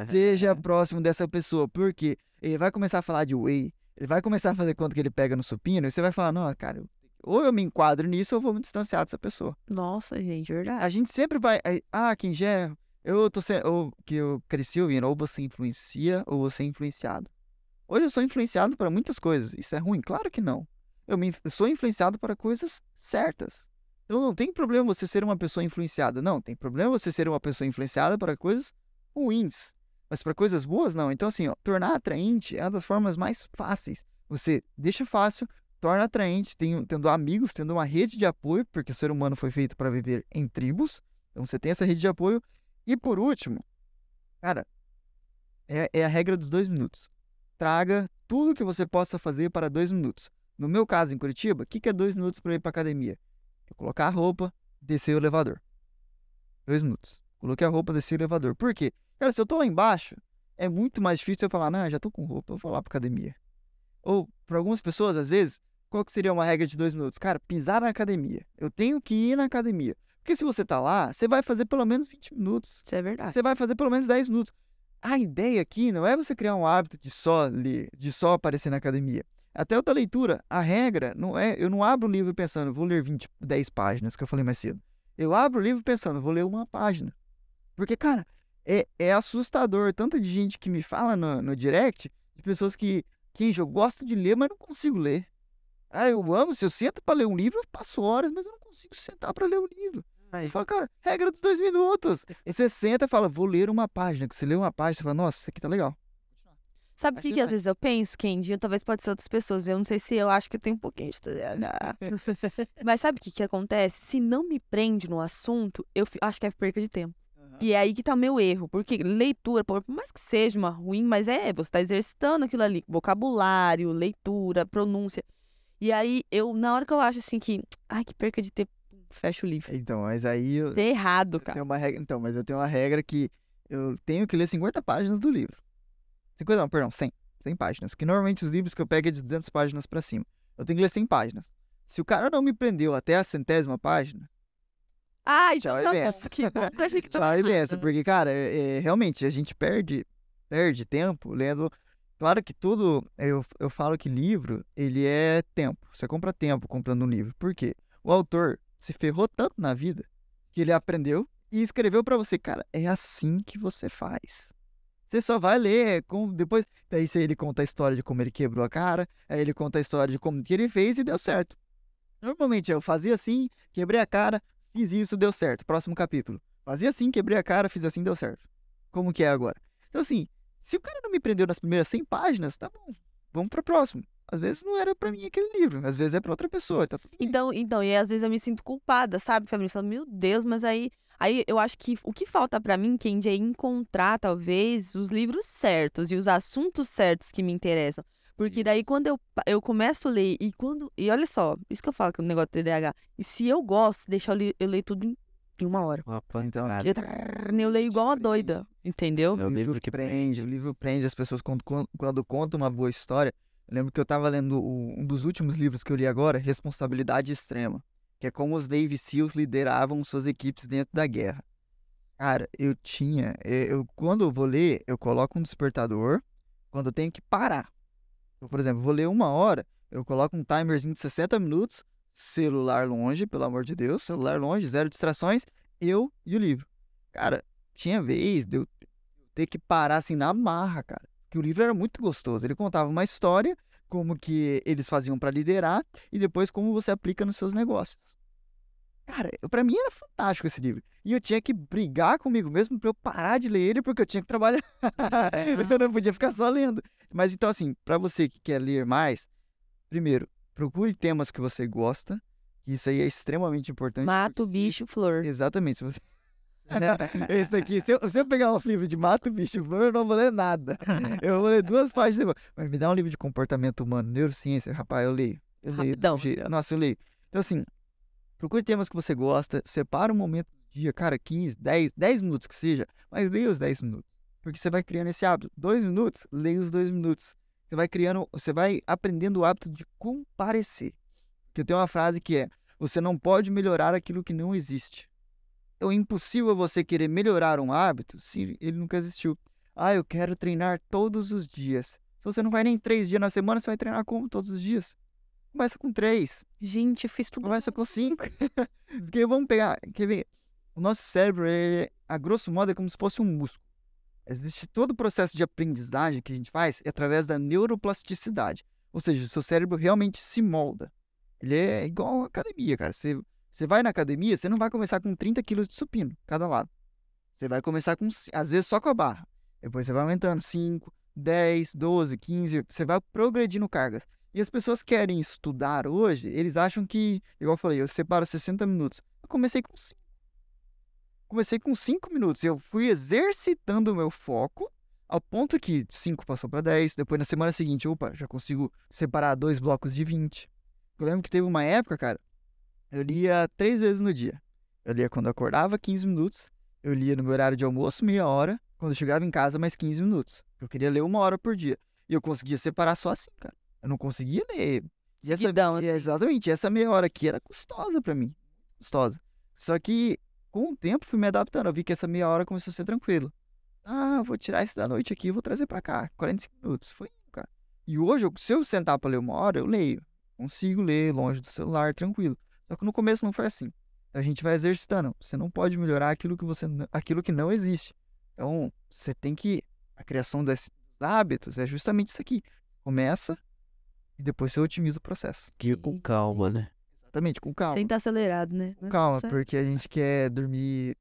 Seja próximo dessa pessoa, porque ele vai começar a falar de whey, ele vai começar a fazer quanto que ele pega no supino, e você vai falar, não, cara, ou eu me enquadro nisso ou eu vou me distanciar dessa pessoa. Nossa, gente, verdade. A gente sempre vai, quem já é... que eu cresci ouvindo, ou você influencia ou você é influenciado. Hoje eu sou influenciado para muitas coisas. Isso é ruim? Claro que não. Eu sou influenciado para coisas certas. Então não tem problema você ser uma pessoa influenciada. Não, tem problema você ser uma pessoa influenciada para coisas ruins. Mas para coisas boas, não. Então assim, tornar atraente é uma das formas mais fáceis. Você deixa fácil, torna atraente, tendo amigos, tendo uma rede de apoio, porque o ser humano foi feito para viver em tribos. Então você tem essa rede de apoio. E por último, cara, é a regra dos 2 minutos. Traga tudo que você possa fazer para 2 minutos. No meu caso, em Curitiba, o que é 2 minutos para ir para academia? Eu colocar a roupa, descer o elevador. 2 minutos. Coloquei a roupa, desci o elevador. Por quê? Cara, se eu tô lá embaixo, é muito mais difícil eu falar, não, já tô com roupa, eu vou lá para academia. Ou, para algumas pessoas, às vezes, qual que seria uma regra de 2 minutos? Cara, pisar na academia. Eu tenho que ir na academia. Porque se você tá lá, você vai fazer pelo menos 20 minutos. Isso é verdade. Você vai fazer pelo menos 10 minutos. A ideia aqui não é você criar um hábito de só ler, de só aparecer na academia. Até outra leitura, a regra não é... Eu não abro o livro pensando, vou ler 10 páginas, que eu falei mais cedo. Eu abro o livro pensando, vou ler 1 página. Porque, cara, é assustador. Tanto de gente que me fala no direct, de pessoas que eu gosto de ler, mas não consigo ler. Cara, eu amo, se eu sento pra ler um livro, eu passo horas, mas eu não consigo sentar pra ler o livro. Eu falo, cara, regra dos 2 minutos. E você senta e fala, vou ler 1 página. Que você lê 1 página, você fala, nossa, isso aqui tá legal. Sabe o que às vezes eu penso, Kendi? Talvez pode ser outras pessoas. Eu não sei se eu acho que eu tenho um pouquinho de TDAH. Mas sabe o que acontece? Se não me prende no assunto, eu acho que é perca de tempo. E é aí que tá o meu erro. Porque leitura, por mais que seja uma ruim, mas você tá exercitando aquilo ali. Vocabulário, leitura, pronúncia. E aí, na hora que eu acho assim que... Ai, que perca de tempo. Fecha o livro. Então, mas aí... Isso é errado, cara. Tenho uma regra, então, mas eu tenho uma regra que eu tenho que ler 50 páginas do livro. 50 não, perdão, 100. 100 páginas. Que normalmente os livros que eu pego é de 200 páginas pra cima. Eu tenho que ler 100 páginas. Se o cara não me prendeu até a 100ª página... Ai, tchau então e tá benção. bom. Que bom que eu achei que Tchau e benção. Porque, cara, realmente, a gente perde tempo lendo... Claro que tudo, eu falo que livro, ele é tempo. Você compra tempo comprando um livro. Por quê? O autor se ferrou tanto na vida que ele aprendeu e escreveu pra você, cara, é assim que você faz. Você só vai ler depois. Daí ele conta a história de como ele quebrou a cara, aí ele conta a história de como que ele fez e deu certo. Normalmente eu fazia assim, quebrei a cara, fiz isso, deu certo. Próximo capítulo. Fazia assim, quebrei a cara, fiz assim, deu certo. Como que é agora? Então, assim, se o cara não me prendeu nas primeiras 100 páginas, tá bom, vamos pro próximo. Às vezes não era pra mim aquele livro, às vezes é pra outra pessoa, tá tudo bem. Então, e às vezes eu me sinto culpada, sabe, Fabrício? Falo, meu Deus, mas aí eu acho que o que falta pra mim, Kendi, é encontrar, talvez, os livros certos e os assuntos certos que me interessam. Porque daí, quando eu começo a ler, e olha só, isso que eu falo com o negócio do TDAH, e se eu gosto, deixa eu ler tudo em 1 hora. Uma Então, pancada. Eu leio igual uma doida, entendeu? É o livro que prende, o livro prende as pessoas quando conta uma boa história. Eu lembro que eu estava lendo um dos últimos livros que eu li agora, Responsabilidade Extrema, que é como os Navy SEALs lideravam suas equipes dentro da guerra. Cara, quando eu vou ler, eu coloco um despertador quando eu tenho que parar. Eu, por exemplo, vou ler 1 hora, eu coloco um timerzinho de 60 minutos, celular longe, pelo amor de Deus, celular longe, 0 distrações, eu e o livro. Cara, tinha vez de eu ter que parar assim na marra, cara. Que o livro era muito gostoso. Ele contava uma história, como que eles faziam para liderar e depois como você aplica nos seus negócios. Cara, pra mim era fantástico esse livro. E eu tinha que brigar comigo mesmo pra eu parar de ler ele porque eu tinha que trabalhar. Eu não podia ficar só lendo. Mas então, assim, pra você que quer ler mais, primeiro, procure temas que você gosta. Que isso aí é extremamente importante. Mato, porque bicho, flor. Exatamente. Se você... Esse daqui, se eu pegar um livro de mato, bicho, flor, eu não vou ler nada. Eu vou ler 2 páginas depois. Mas me dá um livro de comportamento humano, neurociência, rapaz, eu leio. Eu leio. Rapidão. Nossa, eu leio. Então, assim, procure temas que você gosta, separa um momento do dia, cara, 15, 10 minutos que seja, mas leia os 10 minutos. Porque você vai criando esse hábito. 2 minutos, leia os 2 minutos. Você vai aprendendo o hábito de comparecer. Porque eu tenho uma frase que é: você não pode melhorar aquilo que não existe. Então é impossível você querer melhorar um hábito se ele nunca existiu. Ah, eu quero treinar todos os dias. Se você não vai nem 3 dias na semana, você vai treinar como todos os dias? Começa com 3. Gente, eu fiz tudo. Começa com 5. Porque vamos pegar, quer ver? O nosso cérebro, a grosso modo, é como se fosse um músculo. Existe todo o processo de aprendizagem que a gente faz através da neuroplasticidade. Ou seja, o seu cérebro realmente se molda. Ele é igual a academia, cara. Você vai na academia, você não vai começar com 30 quilos de supino, cada lado. Você vai começar com, às vezes, só com a barra. Depois você vai aumentando 5, 10, 12, 15. Você vai progredindo cargas. E as pessoas querem estudar hoje, eles acham que, igual eu falei, eu separo 60 minutos. Eu comecei com 5. Comecei com 5 minutos. Eu fui exercitando o meu foco ao ponto que 5 passou para 10. Depois, na semana seguinte, opa, já consigo separar 2 blocos de 20. Eu lembro que teve uma época, cara, eu lia 3 vezes no dia. Eu lia quando eu acordava, 15 minutos. Eu lia no meu horário de almoço, meia hora. Quando eu chegava em casa, mais 15 minutos. Eu queria ler 1 hora por dia. E eu conseguia separar só assim, cara. Eu não conseguia ler. Seguidão, assim. Exatamente, essa meia hora aqui era custosa pra mim. Custosa. Só que, com o tempo, fui me adaptando. Eu vi que essa meia hora começou a ser tranquilo. Ah, vou tirar isso da noite aqui e vou trazer pra cá. 45 minutos. Foi indo, cara. E hoje, se eu sentar pra ler 1 hora, eu leio. Consigo ler longe do celular, tranquilo. Só que no começo não foi assim. A gente vai exercitando. Você não pode melhorar aquilo que não existe. Então, você tem que... A criação desses hábitos é justamente isso aqui. Começa e depois você otimiza o processo. ir com calma, né? Exatamente, com calma. Sem estar acelerado, né? Com calma, Certo. porque a gente quer dormir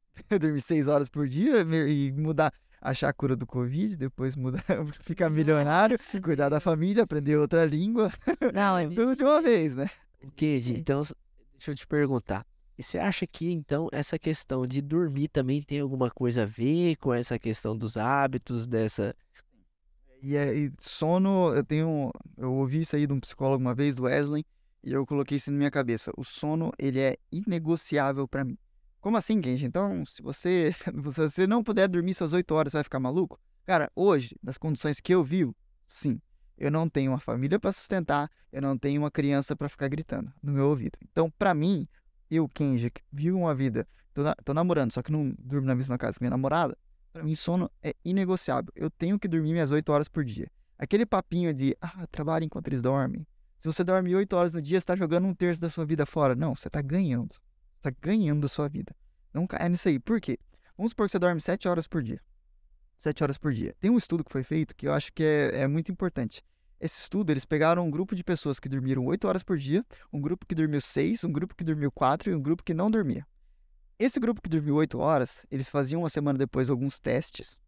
6 horas por dia e mudar, achar a cura do Covid, depois mudar, ficar milionário, Nossa, cuidar da família, aprender outra língua, Não, é tudo de uma vez, né? Ok, gente, então, deixa eu te perguntar. E você acha que, então, essa questão de dormir também tem alguma coisa a ver com essa questão dos hábitos, dessa... E sono, eu ouvi isso aí de um psicólogo uma vez, do Wesley, e eu coloquei isso na minha cabeça. O sono, ele é inegociável pra mim. Como assim, Kenji? Então, se você não puder dormir suas 8 horas, você vai ficar maluco? Cara, hoje, nas condições que eu vivo, sim. Eu não tenho uma família pra sustentar, eu não tenho uma criança pra ficar gritando no meu ouvido. Então, pra mim, eu, Kenji, que vivo uma vida, tô namorando, só que não durmo na mesma casa que minha namorada, pra mim, sono é inegociável. Eu tenho que dormir minhas 8 horas por dia. Aquele papinho de, trabalha enquanto eles dormem. Se você dorme 8 horas no dia, você tá jogando 1/3 da sua vida fora. Não, você tá ganhando. Você tá ganhando a sua vida. Não cai nisso aí. Por quê? Vamos supor que você dorme 7 horas por dia. 7 horas por dia. Tem um estudo que foi feito que eu acho que é muito importante. Esse estudo, eles pegaram um grupo de pessoas que dormiram 8 horas por dia, um grupo que dormiu 6, um grupo que dormiu 4 e um grupo que não dormia. Esse grupo que dormiu 8 horas, eles faziam uma semana depois alguns testes.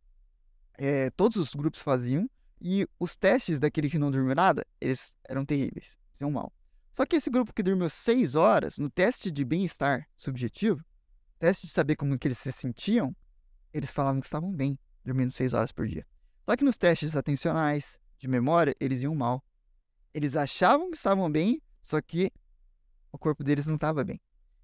Todos os grupos faziam. E os testes daquele que não dormiu nada, eles eram terríveis. Fizeram mal. Só que esse grupo que dormiu 6 horas, no teste de bem-estar subjetivo, teste de saber como que eles se sentiam, eles falavam que estavam bem, dormindo 6 horas por dia. Só que nos testes atencionais, de memória, eles iam mal. Eles achavam que estavam bem, só que o corpo deles não estava bem.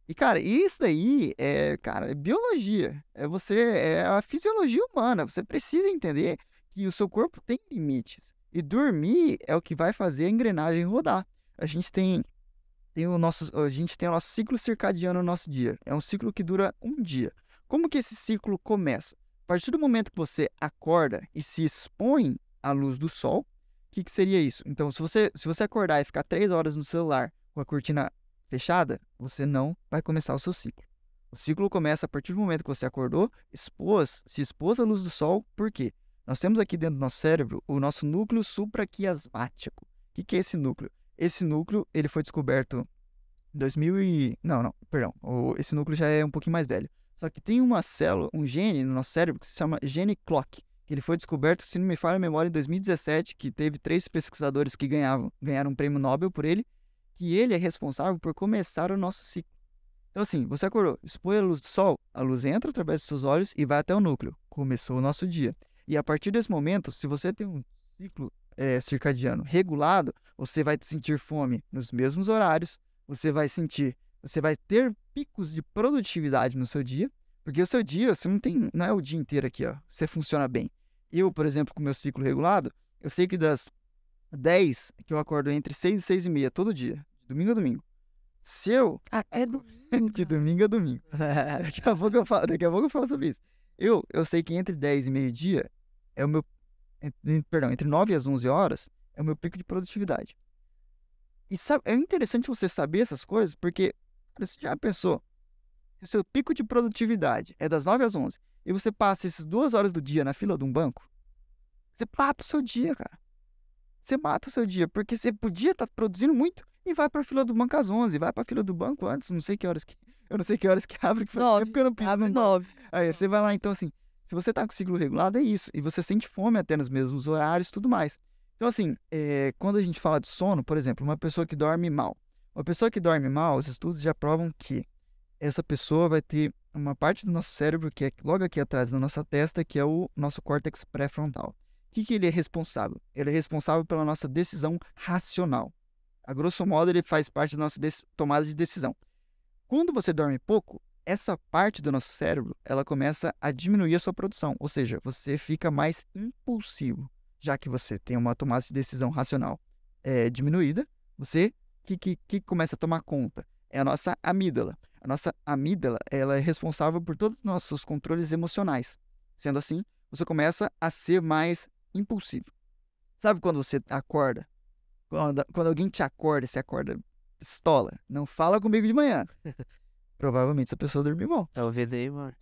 E, cara, isso daí é biologia. É a fisiologia humana. Você precisa entender que o seu corpo tem limites. E dormir é o que vai fazer a engrenagem rodar. A gente tem o nosso ciclo circadiano no nosso dia. É um ciclo que dura um dia. Como que esse ciclo começa? A partir do momento que você acorda e se expõe à luz do sol, o que seria isso? Então, se você acordar e ficar 3 horas no celular com a cortina fechada, você não vai começar o seu ciclo. O ciclo começa a partir do momento que você acordou, se expôs à luz do sol. Por quê? Nós temos aqui dentro do nosso cérebro o nosso núcleo supraquiasmático. O que é esse núcleo? Esse núcleo, ele foi descoberto em 2000 e... Não, perdão. Esse núcleo já é um pouquinho mais velho. Só que tem uma célula, um gene no nosso cérebro que se chama gene clock. Que ele foi descoberto, se não me falha a memória, em 2017, que teve 3 pesquisadores que ganharam um prêmio Nobel por ele, que ele é responsável por começar o nosso ciclo. Então assim, você acordou, expõe a luz do sol, a luz entra através dos seus olhos e vai até o núcleo. Começou o nosso dia. E a partir desse momento, se você tem um ciclo circadiano regulado, você vai sentir fome nos mesmos horários, você vai ter picos de produtividade no seu dia, porque o seu dia, não é o dia inteiro aqui, ó, você funciona bem. Eu, por exemplo, com o meu ciclo regulado, eu sei que das 10 que eu acordo entre 6 e 6 e meia todo dia, de domingo a domingo. Se eu... Até domingo. De domingo a domingo. Daqui a pouco eu falo sobre isso. Eu sei que entre 10 e meio-dia é o meu... entre 9 e as 11 horas é o meu pico de produtividade. E é interessante você saber essas coisas, porque você já pensou, se o seu pico de produtividade é das 9 às 11 e você passa essas 2 horas do dia na fila de um banco, você mata o seu dia, cara. Você mata o seu dia, porque você podia estar produzindo muito e vai para a fila do banco às 11, vai para a fila do banco antes, eu não sei que horas que abre, que faz tempo que eu não piso abre no banco. 9. Aí você vai lá, então assim, se você tá com o ciclo regulado, é isso. E você sente fome até nos mesmos horários e tudo mais. Então assim, quando a gente fala de sono, por exemplo, uma pessoa que dorme mal. Uma pessoa que dorme mal, os estudos já provam que essa pessoa vai ter uma parte do nosso cérebro que é logo aqui atrás da nossa testa, que é o nosso córtex pré-frontal. O que ele é responsável? Ele é responsável pela nossa decisão racional. A grosso modo, ele faz parte da nossa tomada de decisão. Quando você dorme pouco, essa parte do nosso cérebro, ela começa a diminuir a sua produção. Ou seja, você fica mais impulsivo. Já que você tem uma tomada de decisão racional diminuída, você, que começa a tomar conta? É a nossa amígdala. A nossa amígdala, ela é responsável por todos os nossos controles emocionais. Sendo assim, você começa a ser mais impulsivo. Sabe quando você acorda? Quando alguém te acorda, você acorda pistola. Não fala comigo de manhã. Provavelmente essa pessoa dormiu mal. Tá ouvindo aí, mano?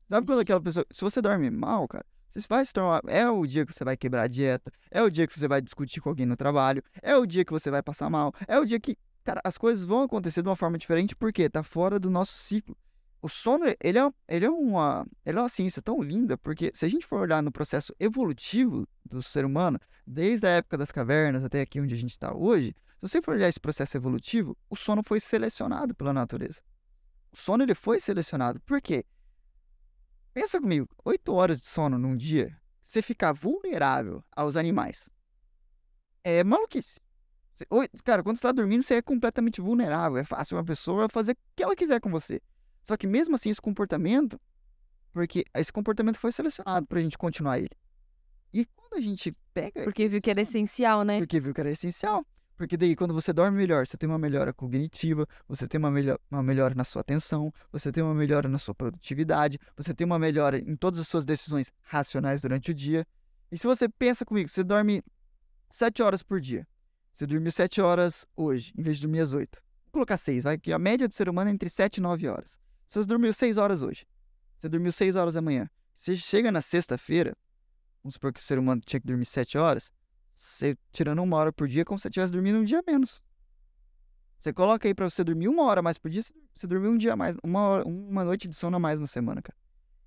Sabe quando aquela pessoa... Se você dorme mal, cara, você vai se tornar... É o dia que você vai quebrar a dieta. É o dia que você vai discutir com alguém no trabalho. É o dia que você vai passar mal. É o dia que... Cara, as coisas vão acontecer de uma forma diferente porque tá fora do nosso ciclo. O sono, ele é uma ciência tão linda, porque se a gente for olhar no processo evolutivo do ser humano, desde a época das cavernas até aqui onde a gente está hoje, se você for olhar esse processo evolutivo, o sono foi selecionado pela natureza. O sono, ele foi selecionado. Por quê? Pensa comigo, 8 horas de sono num dia, você ficar vulnerável aos animais. É maluquice. Cara, quando você está dormindo, você é completamente vulnerável. É fácil uma pessoa fazer o que ela quiser com você. Só que mesmo assim, esse comportamento foi selecionado pra gente continuar ele. E quando a gente pega... Porque viu que era essencial, né? Porque viu que era essencial. Porque daí, quando você dorme melhor, você tem uma melhora cognitiva, você tem uma melhora na sua atenção, você tem uma melhora na sua produtividade, você tem uma melhora em todas as suas decisões racionais durante o dia. E se você pensa comigo, você dorme 7 horas por dia. Você dormiu 7 horas hoje, em vez de dormir às 8. Vou colocar 6, vai, que a média do ser humano é entre 7 e 9 horas. Se você dormiu 6 horas hoje, você dormiu 6 horas amanhã, você chega na sexta-feira, vamos supor que o ser humano tinha que dormir 7 horas, você tirando 1 hora por dia, é como se você estivesse dormindo um dia a menos. Você coloca aí pra você dormir 1 hora mais por dia, você dormiu um dia a mais, uma noite de sono a mais na semana, cara.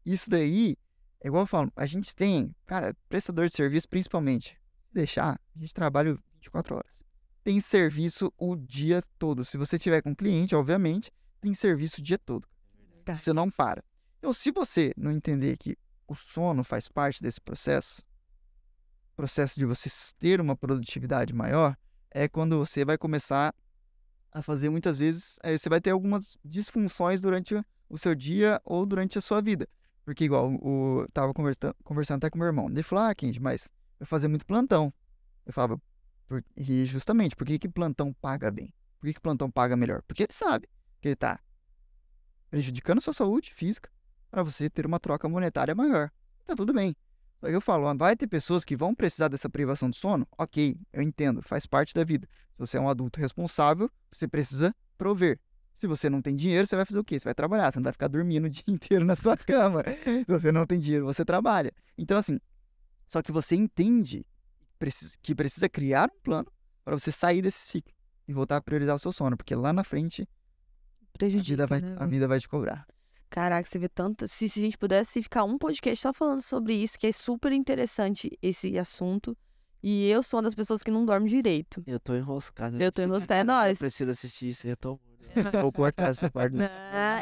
Isso daí, é igual eu falo, a gente tem, cara, prestador de serviço principalmente. Se deixar, a gente trabalha 24 horas. Tem serviço o dia todo. Se você tiver com cliente, obviamente, tem serviço o dia todo. Você não para. Então, se você não entender que o sono faz parte desse processo de você ter uma produtividade maior, é quando você vai começar a fazer muitas vezes, você vai ter algumas disfunções durante o seu dia ou durante a sua vida. Porque igual, eu tava conversando até com meu irmão. Ele falou, Kendi, mas eu fazia muito plantão. Eu falava, e justamente, por que plantão paga bem? Por que plantão paga melhor? Porque ele sabe que ele tá prejudicando a sua saúde física para você ter uma troca monetária maior. Tá tudo bem. Só que eu falo, vai ter pessoas que vão precisar dessa privação de sono? Ok, eu entendo, faz parte da vida. Se você é um adulto responsável, você precisa prover. Se você não tem dinheiro, você vai fazer o quê? Você vai trabalhar, você não vai ficar dormindo o dia inteiro na sua cama. Se você não tem dinheiro, você trabalha. Então, assim, só que você entende que precisa criar um plano para você sair desse ciclo e voltar a priorizar o seu sono, porque lá na frente Prejudica, a vida vai te cobrar. Caraca, você vê tanto. Se a gente pudesse ficar um podcast só falando sobre isso, que é super interessante esse assunto. E eu sou uma das pessoas que não dorme direito. Eu tô enroscado. Eu tô enroscado, é nóis. Eu preciso assistir isso, eu tô... Vou cortar essa parte.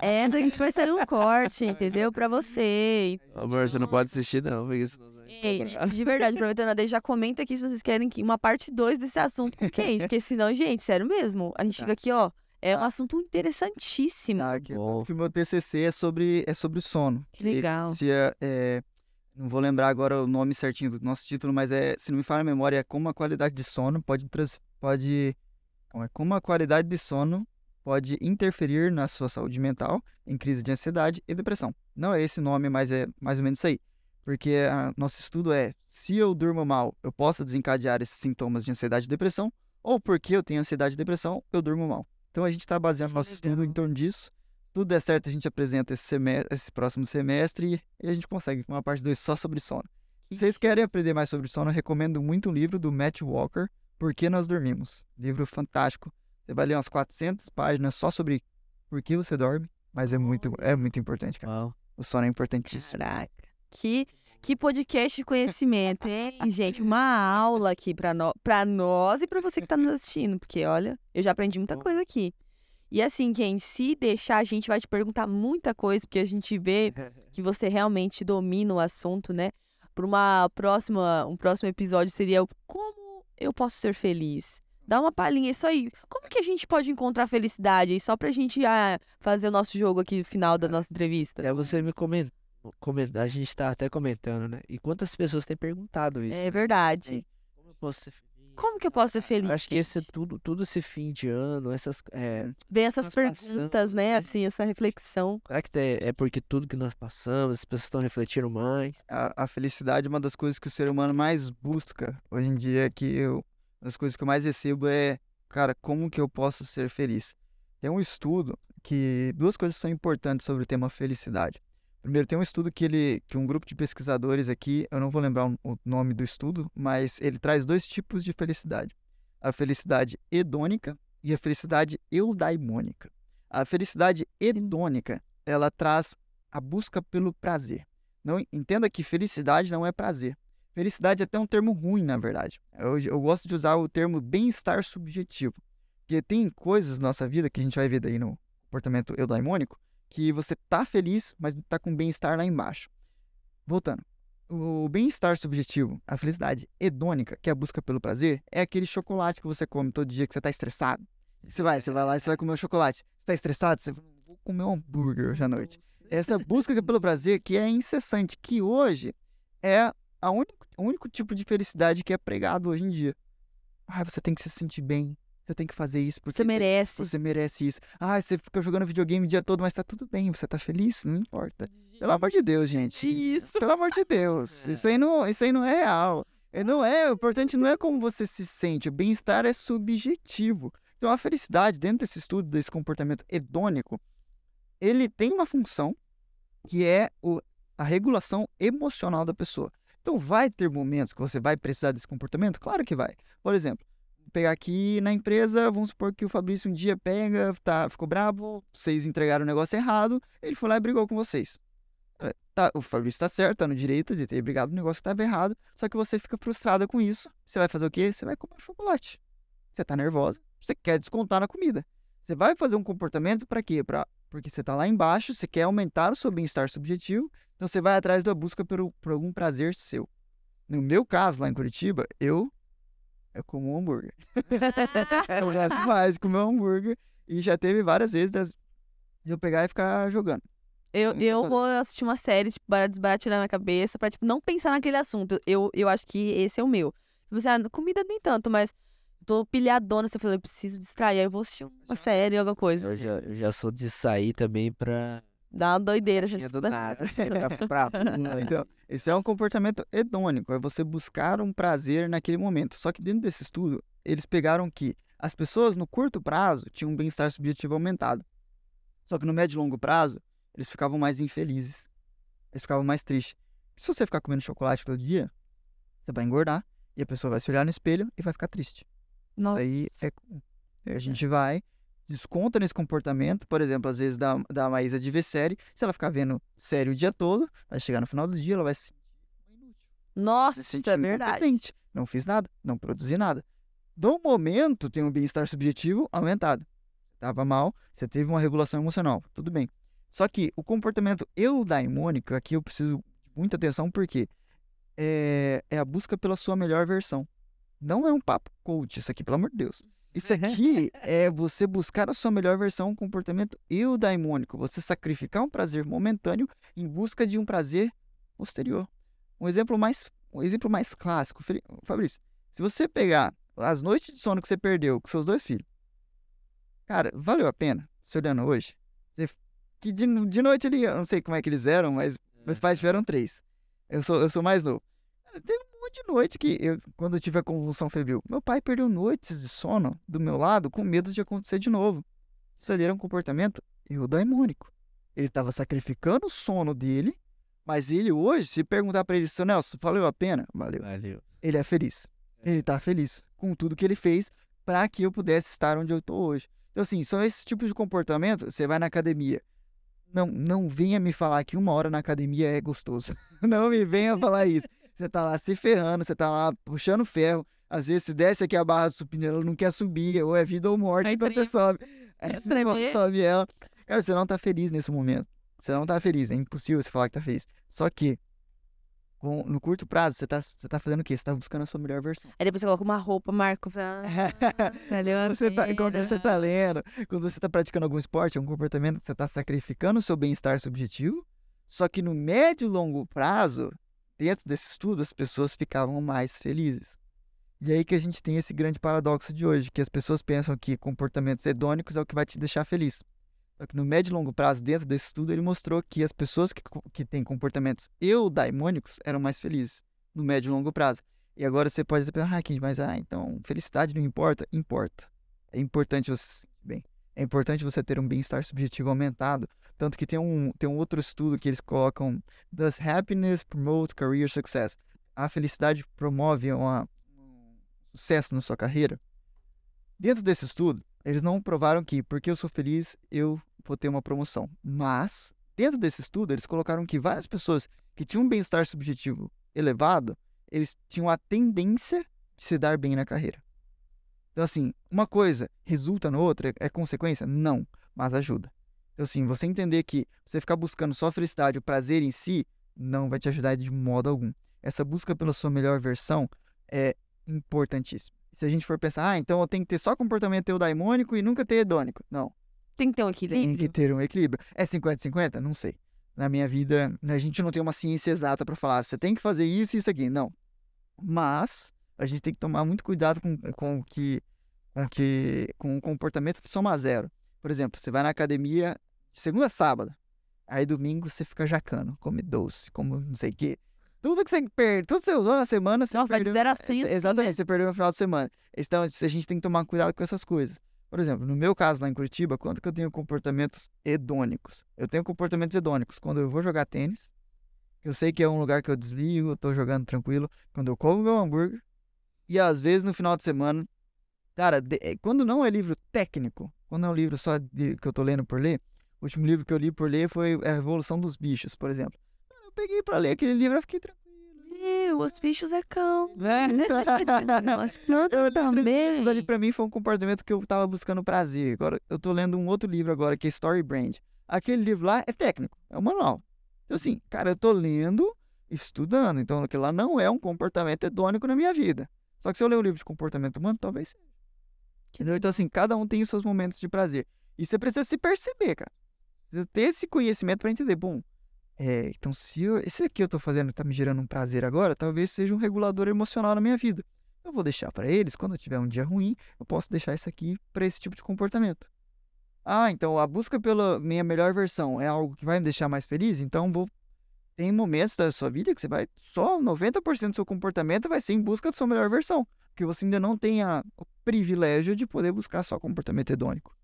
Essa aqui vai sair um corte, entendeu? Pra você. Amor, você não pode assistir não, porque senão... Ei, de verdade, aproveitando a deixa, já comenta aqui se vocês querem uma parte 2 desse assunto com quem, porque senão, gente, sério mesmo, a gente fica aqui, ó, é um assunto interessantíssimo. Que o meu TCC é sobre Que sono. legal. Não vou lembrar agora o nome certinho do nosso título, mas se não me falha a memória, é como a qualidade de sono como a qualidade de sono pode interferir na sua saúde mental, em crise de ansiedade e depressão. Não é esse nome, mas é mais ou menos isso aí. Porque nosso estudo se eu durmo mal, eu posso desencadear esses sintomas de ansiedade e depressão, ou porque eu tenho ansiedade e depressão, eu durmo mal. Então a gente está baseando nosso estudo em torno disso. Se tudo der certo, a gente apresenta esse próximo semestre e a gente consegue uma parte 2 só sobre sono. Se vocês querem aprender mais sobre sono, eu recomendo muito um livro do Matt Walker, Por que Nós Dormimos. Livro fantástico. Você vai ler umas 400 páginas só sobre por que você dorme, mas é muito importante, cara. Uau. O sono é importantíssimo. Caraca. Que podcast de conhecimento, hein, gente? Uma aula aqui pra nós e pra você que tá nos assistindo, porque, olha, eu já aprendi muita coisa aqui. E assim, Kendi, se deixar, a gente vai te perguntar muita coisa, porque a gente vê que você realmente domina o assunto, né? Para um próximo episódio seria como eu posso ser feliz? Dá uma palhinha, isso aí. Como que a gente pode encontrar felicidade aí, só pra gente fazer o nosso jogo aqui no final da nossa entrevista? Você me comenta, a gente tá até comentando, né? E quantas pessoas têm perguntado isso? É verdade. Como eu posso ser feliz? Como que eu posso ser feliz? Acho que tudo esse fim de ano, Vem essas nós perguntas, passamos, né? Assim, essa reflexão. será que é porque tudo que nós passamos, as pessoas estão refletindo mais? A felicidade é uma das coisas que o ser humano mais busca hoje em dia, uma das coisas que eu mais recebo cara, como que eu posso ser feliz? Tem um estudo que duas coisas são importantes sobre o tema felicidade. Primeiro, tem um estudo que um grupo de pesquisadores aqui, eu não vou lembrar o nome do estudo, mas ele traz 2 tipos de felicidade. A felicidade hedônica e a felicidade eudaimônica. A felicidade hedônica, ela traz a busca pelo prazer. Não, entenda que felicidade não é prazer. Felicidade é até um termo ruim, na verdade. Eu gosto de usar o termo bem-estar subjetivo. Porque tem coisas na nossa vida que a gente vai ver daí no comportamento eudaimônico, que você tá feliz, mas tá com bem-estar lá embaixo. Voltando. O bem-estar subjetivo, a felicidade hedônica, que é a busca pelo prazer, é aquele chocolate que você come todo dia que você tá estressado. Você vai lá e você vai comer um chocolate. Você tá estressado? Você vai, vou comer um hambúrguer hoje à noite. Essa busca pelo prazer que é incessante, que hoje é o único tipo de felicidade que é pregado hoje em dia. Você tem que se sentir bem, você tem que fazer isso porque Você merece. você merece isso. Ah, você fica jogando videogame o dia todo, mas tá tudo bem, você tá feliz? Não importa. Pelo amor de Deus, gente. Isso. Pelo amor de Deus. Isso aí não é real. Não é, o importante não é como você se sente. O bem-estar é subjetivo. Então, a felicidade, dentro desse estudo, desse comportamento hedônico, ele tem uma função que é a regulação emocional da pessoa. Então, vai ter momentos que você vai precisar desse comportamento? Claro que vai. Por exemplo, vou pegar aqui na empresa, vamos supor que o Fabrício um dia ficou bravo, vocês entregaram o negócio errado, ele foi lá e brigou com vocês. O Fabrício tá certo, tá no direito de ter brigado no negócio que estava errado, só que você fica frustrada com isso. Você vai fazer o quê? Você vai comer chocolate. Você tá nervosa, você quer descontar na comida. Você vai fazer um comportamento para quê? Porque você tá lá embaixo, você quer aumentar o seu bem-estar subjetivo, então você vai atrás da busca por algum prazer seu. No meu caso, lá em Curitiba, eu como um hambúrguer. Eu gosto mais de comer um hambúrguer e já teve várias vezes de eu pegar e ficar jogando. Eu vou assistir uma série, tipo, para desbaratinar na minha cabeça, pra, tipo, não pensar naquele assunto. Eu acho que esse é o meu. Você, comida nem tanto, mas tô pilhadona, você falou, eu preciso distrair, aí eu vou assistir uma série, alguma coisa. Eu já sou de sair também pra... Dá uma doideira. Tinha do nada, assim, pra Então, esse é um comportamento hedônico, é você buscar um prazer naquele momento. Só que dentro desse estudo, eles pegaram que as pessoas no curto prazo tinham um bem-estar subjetivo aumentado. Só que no médio e longo prazo, eles ficavam mais infelizes. Eles ficavam mais tristes. Se você ficar comendo chocolate todo dia, você vai engordar e a pessoa vai se olhar no espelho e vai ficar triste. Nossa. Isso aí a gente vai, desconta nesse comportamento, por exemplo, às vezes da Maísa de ver série, se ela ficar vendo série o dia todo, vai chegar no final do dia, ela vai se sentir inútil. Nossa, Se sentir é verdade. incompetente. Não fiz nada, não produzi nada. Do momento, tem um bem-estar subjetivo aumentado. Estava mal, você teve uma regulação emocional, tudo bem. Só que o comportamento eudaimônico, aqui eu preciso de muita atenção, porque é a busca pela sua melhor versão. Não é um papo coach isso aqui, pelo amor de Deus. Isso aqui é você buscar a sua melhor versão, um comportamento eudaimônico. Você sacrificar um prazer momentâneo em busca de um prazer posterior. Um exemplo mais clássico, Fabrício, se você pegar as noites de sono que você perdeu com seus 2 filhos, cara, valeu a pena? Se olhando hoje, que de noite ali, eu não sei como é que eles eram, mas meus pais tiveram 3. Eu sou mais novo. Cara, teve um monte de noite que, quando eu tive a convulsão febril, meu pai perdeu noites de sono do meu lado com medo de acontecer de novo. Isso ali era um comportamento eudaimônico. Ele estava sacrificando o sono dele, mas ele hoje, se perguntar para ele, seu Nelson, valeu a pena? Valeu. Ele é feliz. Ele tá feliz com tudo que ele fez para que eu pudesse estar onde eu tô hoje. Então, assim, são esses tipos de comportamento. Você vai na academia. Não venha me falar que 1 hora na academia é gostoso. Não me venha falar isso. Você tá lá se ferrando, você tá lá puxando ferro. Às vezes, se desce aqui a barra do supino, ela não quer subir, ou é vida ou morte, Aí então você sobe. Aí você sobe ela. Cara, você não tá feliz nesse momento. Você não tá feliz. É impossível você falar que tá feliz. Só que, no curto prazo, você tá fazendo o quê? Você tá buscando a sua melhor versão. Aí depois você coloca uma roupa, Marco. Valeu a Quando você tá lendo, quando você tá praticando algum esporte, é um comportamento que você tá sacrificando o seu bem-estar subjetivo, só que no médio e longo prazo, dentro desse estudo, as pessoas ficavam mais felizes. E aí que a gente tem esse grande paradoxo de hoje, que as pessoas pensam que comportamentos hedônicos é o que vai te deixar feliz. Só que no médio e longo prazo, dentro desse estudo, ele mostrou que as pessoas que têm comportamentos eudaimônicos eram mais felizes no médio e longo prazo. E agora você pode até pensar, mas então felicidade não importa? Importa. É importante você se sentir bem. É importante você ter um bem-estar subjetivo aumentado. Tanto que tem um outro estudo que eles colocam, Does happiness promote career success? A felicidade promove um sucesso na sua carreira? Dentro desse estudo, eles não provaram que, porque eu sou feliz, eu vou ter uma promoção. Mas, dentro desse estudo, eles colocaram que várias pessoas que tinham um bem-estar subjetivo elevado, eles tinham a tendência de se dar bem na carreira. Então, assim, uma coisa resulta na outra, é consequência? Não, mas ajuda. Então, assim, você entender que você ficar buscando só felicidade, o prazer em si, não vai te ajudar de modo algum. Essa busca pela sua melhor versão é importantíssima. Se a gente for pensar, então eu tenho que ter só comportamento eudaimônico e nunca ter hedônico. Não. Tem que ter um equilíbrio. Tem que ter um equilíbrio. É 50-50? Não sei. Na minha vida, a gente não tem uma ciência exata para falar, você tem que fazer isso e isso aqui. Não. Mas a gente tem que tomar muito cuidado com o que com um comportamento soma zero. Por exemplo, você vai na academia de segunda a sábado. Aí domingo você fica jacando, come doce, como não sei o quê. Tudo que você perde, tudo que você usou na semana, você Nossa, vai de perdeu. 0 a 100 assim, Exatamente, né? você perdeu no final de semana. Então, a gente tem que tomar cuidado com essas coisas. Por exemplo, no meu caso lá em Curitiba, quando que eu tenho comportamentos hedônicos? Eu tenho comportamentos hedônicos quando eu vou jogar tênis, eu sei que é um lugar que eu desligo, eu tô jogando tranquilo, quando eu como meu hambúrguer, e às vezes no final de semana, cara, quando não é livro técnico, quando é um livro só que eu tô lendo por ler, o último livro que eu li por ler foi A Revolução dos Bichos, por exemplo. Cara, eu peguei pra ler aquele livro e fiquei tranquilo. Os bichos é cão. Né? As plantas também. Aquilo ali pra mim foi um comportamento que eu tava buscando prazer. Agora, eu tô lendo um outro livro agora, que é Story Brand. Aquele livro lá é técnico, é um manual. Então assim, cara, eu tô lendo, estudando. Então aquilo lá não é um comportamento hedônico na minha vida. Só que se eu ler um livro de comportamento humano, talvez seja. Entendeu? Então assim, cada um tem os seus momentos de prazer. E você precisa se perceber, cara. Precisa ter esse conhecimento pra entender. Bom, então se esse aqui eu tô fazendo tá me gerando um prazer agora, talvez seja um regulador emocional na minha vida. Eu vou deixar pra eles, quando eu tiver um dia ruim, eu posso deixar isso aqui pra esse tipo de comportamento. Ah, então a busca pela minha melhor versão é algo que vai me deixar mais feliz? Então tem momentos da sua vida que você vai, só 90% do seu comportamento vai ser em busca da sua melhor versão. Porque você ainda não tem o privilégio de poder buscar só comportamento hedônico.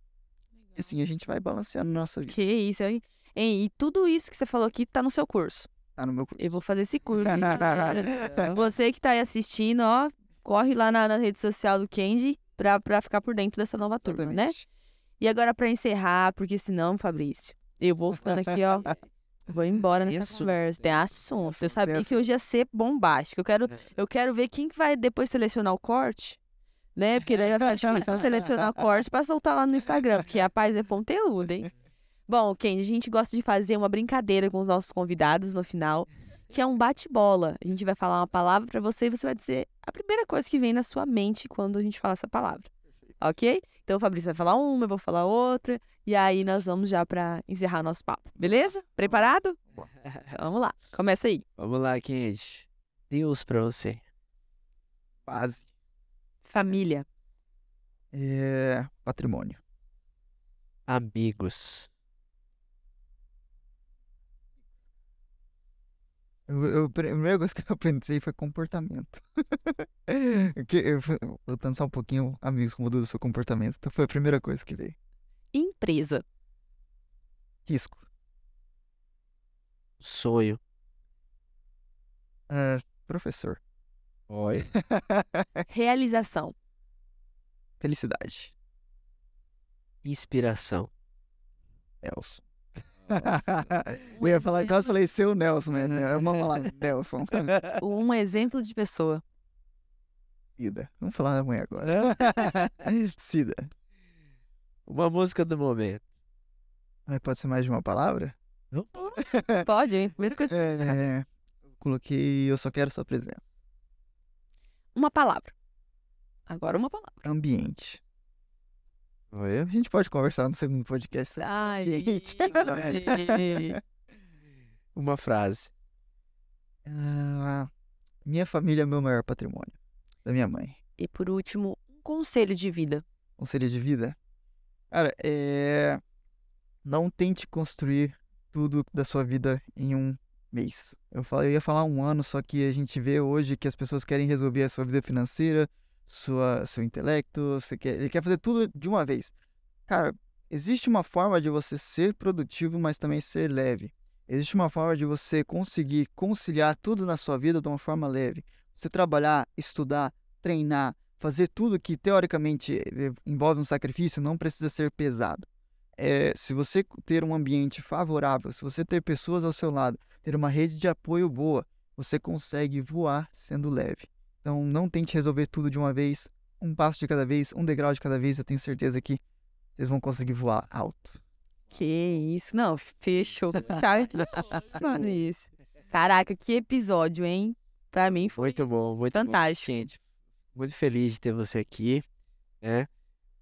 E assim a gente vai balanceando na nossa vida. Que isso, hein? E tudo isso que você falou aqui tá no seu curso. Tá no meu curso. Eu vou fazer esse curso. Você que tá aí assistindo, ó, corre lá na rede social do Kendi pra ficar por dentro dessa nova turma, né? Exatamente. E agora pra encerrar, porque senão, Fabrício, eu vou ficando aqui, ó, vou embora Tem nessa assunto, conversa. Tem assunto. Eu sabia tem que hoje ia ser bombástico. Eu quero ver quem que vai depois selecionar o corte, né? Porque daí vai ficar difícil selecionar o corte pra soltar lá no Instagram, porque a paz é conteúdo, hein? Bom, Kendi, a gente gosta de fazer uma brincadeira com os nossos convidados no final, que é um bate-bola. A gente vai falar uma palavra pra você e você vai dizer a primeira coisa que vem na sua mente quando a gente fala essa palavra. Ok? Então o Fabrício vai falar uma, eu vou falar outra, e aí nós vamos já pra encerrar nosso papo. Beleza? Preparado? Vamos lá. Começa aí. Vamos lá, Kendi. Deus pra você. Quase. Família. Patrimônio. Amigos. A primeira coisa que eu aprendi foi comportamento. Voltando só um pouquinho, amigos, como muda o seu comportamento. Então foi a primeira coisa que veio. Empresa. Risco. Sonho. Professor. Oi. Realização. Felicidade. Inspiração. Nelson. Eu ia falar, quase falei seu Nelson, né? É uma palavra, Nelson. Um exemplo de pessoa. Cida. Vamos falar da mãe agora. Cida. Uma música do momento. Mas pode ser mais de uma palavra? Pode, hein? Mesma coisa. Coloquei Eu Só Quero Sua Presença. Uma palavra. Agora uma palavra. Ambiente. Oi. A gente pode conversar no segundo podcast. Ai, Gente. gostei. Uma frase. Minha família é meu maior patrimônio. Da minha mãe. E por último, um conselho de vida. Conselho de vida? Cara, não tente construir tudo da sua vida em um mês. Eu ia falar um ano, só que a gente vê hoje que as pessoas querem resolver a sua vida financeira, seu intelecto, ele quer fazer tudo de uma vez. Cara, existe uma forma de você ser produtivo, mas também ser leve. Existe uma forma de você conseguir conciliar tudo na sua vida de uma forma leve. Você trabalhar, estudar, treinar, fazer tudo que teoricamente envolve um sacrifício não precisa ser pesado. Se você ter um ambiente favorável, se você ter pessoas ao seu lado, ter uma rede de apoio boa, você consegue voar sendo leve. Então não tente resolver tudo de uma vez, um passo de cada vez, um degrau de cada vez, eu tenho certeza que vocês vão conseguir voar alto. Que isso. Não, fechou. Mano, isso. Caraca, que episódio, hein? Pra mim foi Muito bom, muito fantástico. bom. Gente, muito feliz de ter você aqui, né?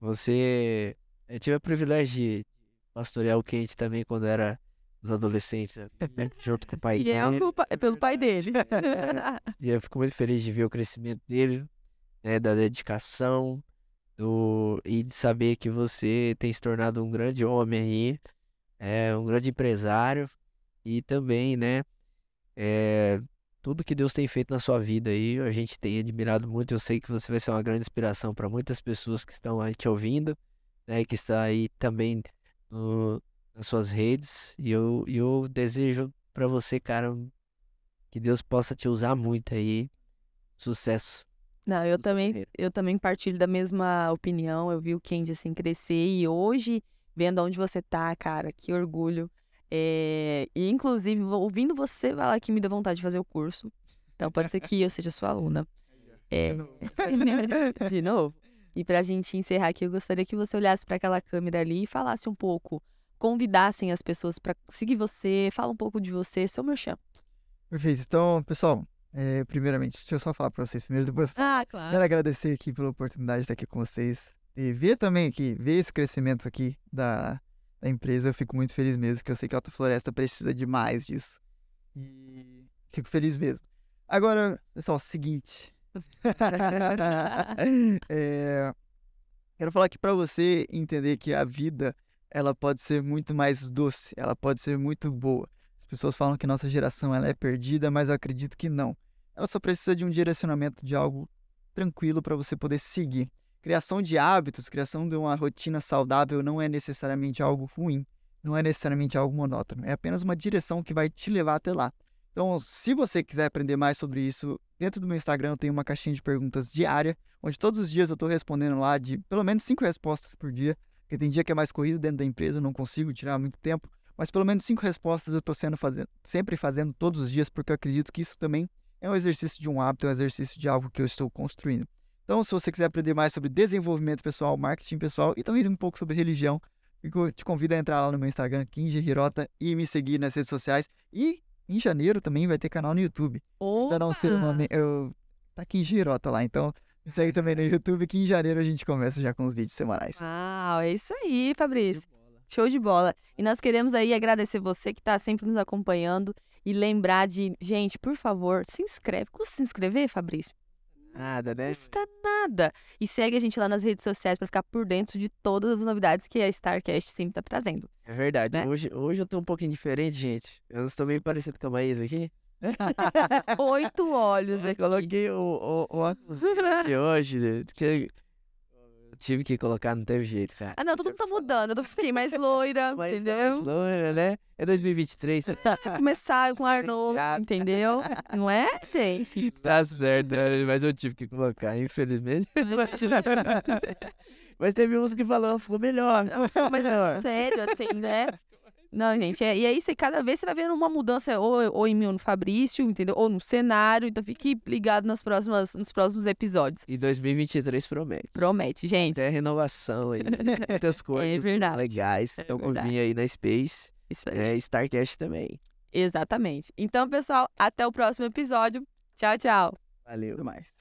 Eu tive o privilégio de pastorear o Kendi também quando era os adolescentes, né? Junto com o pai E dele. é pelo pai dele. E eu fico muito feliz de ver o crescimento dele, né? Da dedicação, e de saber que você tem se tornado um grande homem aí, um grande empresário e também, né, é, tudo que Deus tem feito na sua vida aí, a gente tem admirado muito. Eu sei que você vai ser uma grande inspiração para muitas pessoas que estão aí te ouvindo, né, que está aí também nas suas redes. E eu desejo para você, cara, que Deus possa te usar muito aí. Sucesso Não, na sua carreira. eu também partilho da mesma opinião. Eu vi o Kendi assim crescer e hoje, vendo onde você tá, cara, que orgulho. E inclusive, ouvindo você falar que me dá vontade de fazer o curso. Então pode ser que eu seja sua aluna. É... De novo. E pra gente encerrar aqui, eu gostaria que você olhasse pra aquela câmera ali e falasse um pouco, convidassem as pessoas pra seguir você, fala um pouco de você, seu merchan. Perfeito. Então, pessoal, primeiramente, deixa eu só falar pra vocês primeiro, depois Claro. quero agradecer aqui pela oportunidade de estar aqui com vocês e ver também aqui, ver esse crescimento aqui da empresa. Eu fico muito feliz mesmo, que eu sei que a Alta Floresta precisa demais disso. E fico feliz mesmo. Agora, pessoal, seguinte. Quero falar aqui pra você entender que a vida, ela pode ser muito mais doce, ela pode ser muito boa. As pessoas falam que nossa geração ela é perdida, mas eu acredito que não. Ela só precisa de um direcionamento, de algo tranquilo para você poder seguir. Criação de hábitos, criação de uma rotina saudável não é necessariamente algo ruim, não é necessariamente algo monótono. É apenas uma direção que vai te levar até lá. Então, se você quiser aprender mais sobre isso, dentro do meu Instagram eu tenho uma caixinha de perguntas diária, onde todos os dias eu estou respondendo lá de pelo menos 5 respostas por dia, porque tem dia que é mais corrido dentro da empresa, eu não consigo tirar muito tempo, mas pelo menos 5 respostas eu estou sempre fazendo todos os dias, porque eu acredito que isso também é um exercício de um hábito, é um exercício de algo que eu estou construindo. Então, se você quiser aprender mais sobre desenvolvimento pessoal, marketing pessoal e também um pouco sobre religião, te convido a entrar lá no meu Instagram, Kinji Hirota, e me seguir nas redes sociais. E em janeiro também vai ter canal no YouTube. Ainda não sei o nome, tá Kinji Hirota lá, então me segue também no YouTube, que em janeiro a gente começa já com os vídeos semanais. Uau, é isso aí, Fabrício. Show de bola. E nós queremos aí agradecer você que tá sempre nos acompanhando e lembrar de, gente, por favor, se inscreve. Custa se inscrever, Fabrício? Nada, né? Custa nada. E segue a gente lá nas redes sociais pra ficar por dentro de todas as novidades que a Starcast sempre tá trazendo. É verdade. Né? Hoje eu tô um pouquinho diferente, gente. Eu estou meio parecido com a Maísa aqui. 8 olhos Eu aqui. coloquei o óculos de hoje, né, que eu tive que colocar, não teve jeito, cara. Não, todo mundo tá mudando. Eu fiquei mais loira, Mas tá entendeu? mais loira, né? É 2023. Começar com Arnold, Chato. entendeu? Não é, gente? Tá certo, né? Mas eu tive que colocar, infelizmente. Mas teve uns que falaram, ficou melhor. Mas sério, assim, né? Não, gente, e aí cada vez você vai vendo uma mudança ou em mim ou no Fabrício, entendeu? Ou no cenário, então fique ligado nos próximos episódios. E 2023 promete. Promete, gente. Até renovação aí. Muitas coisas verdade. legais. Então, eu verdade. vim aí na Space. Isso aí. Starcast também. Exatamente. Então, pessoal, até o próximo episódio. Tchau, tchau. Valeu. Tudo mais.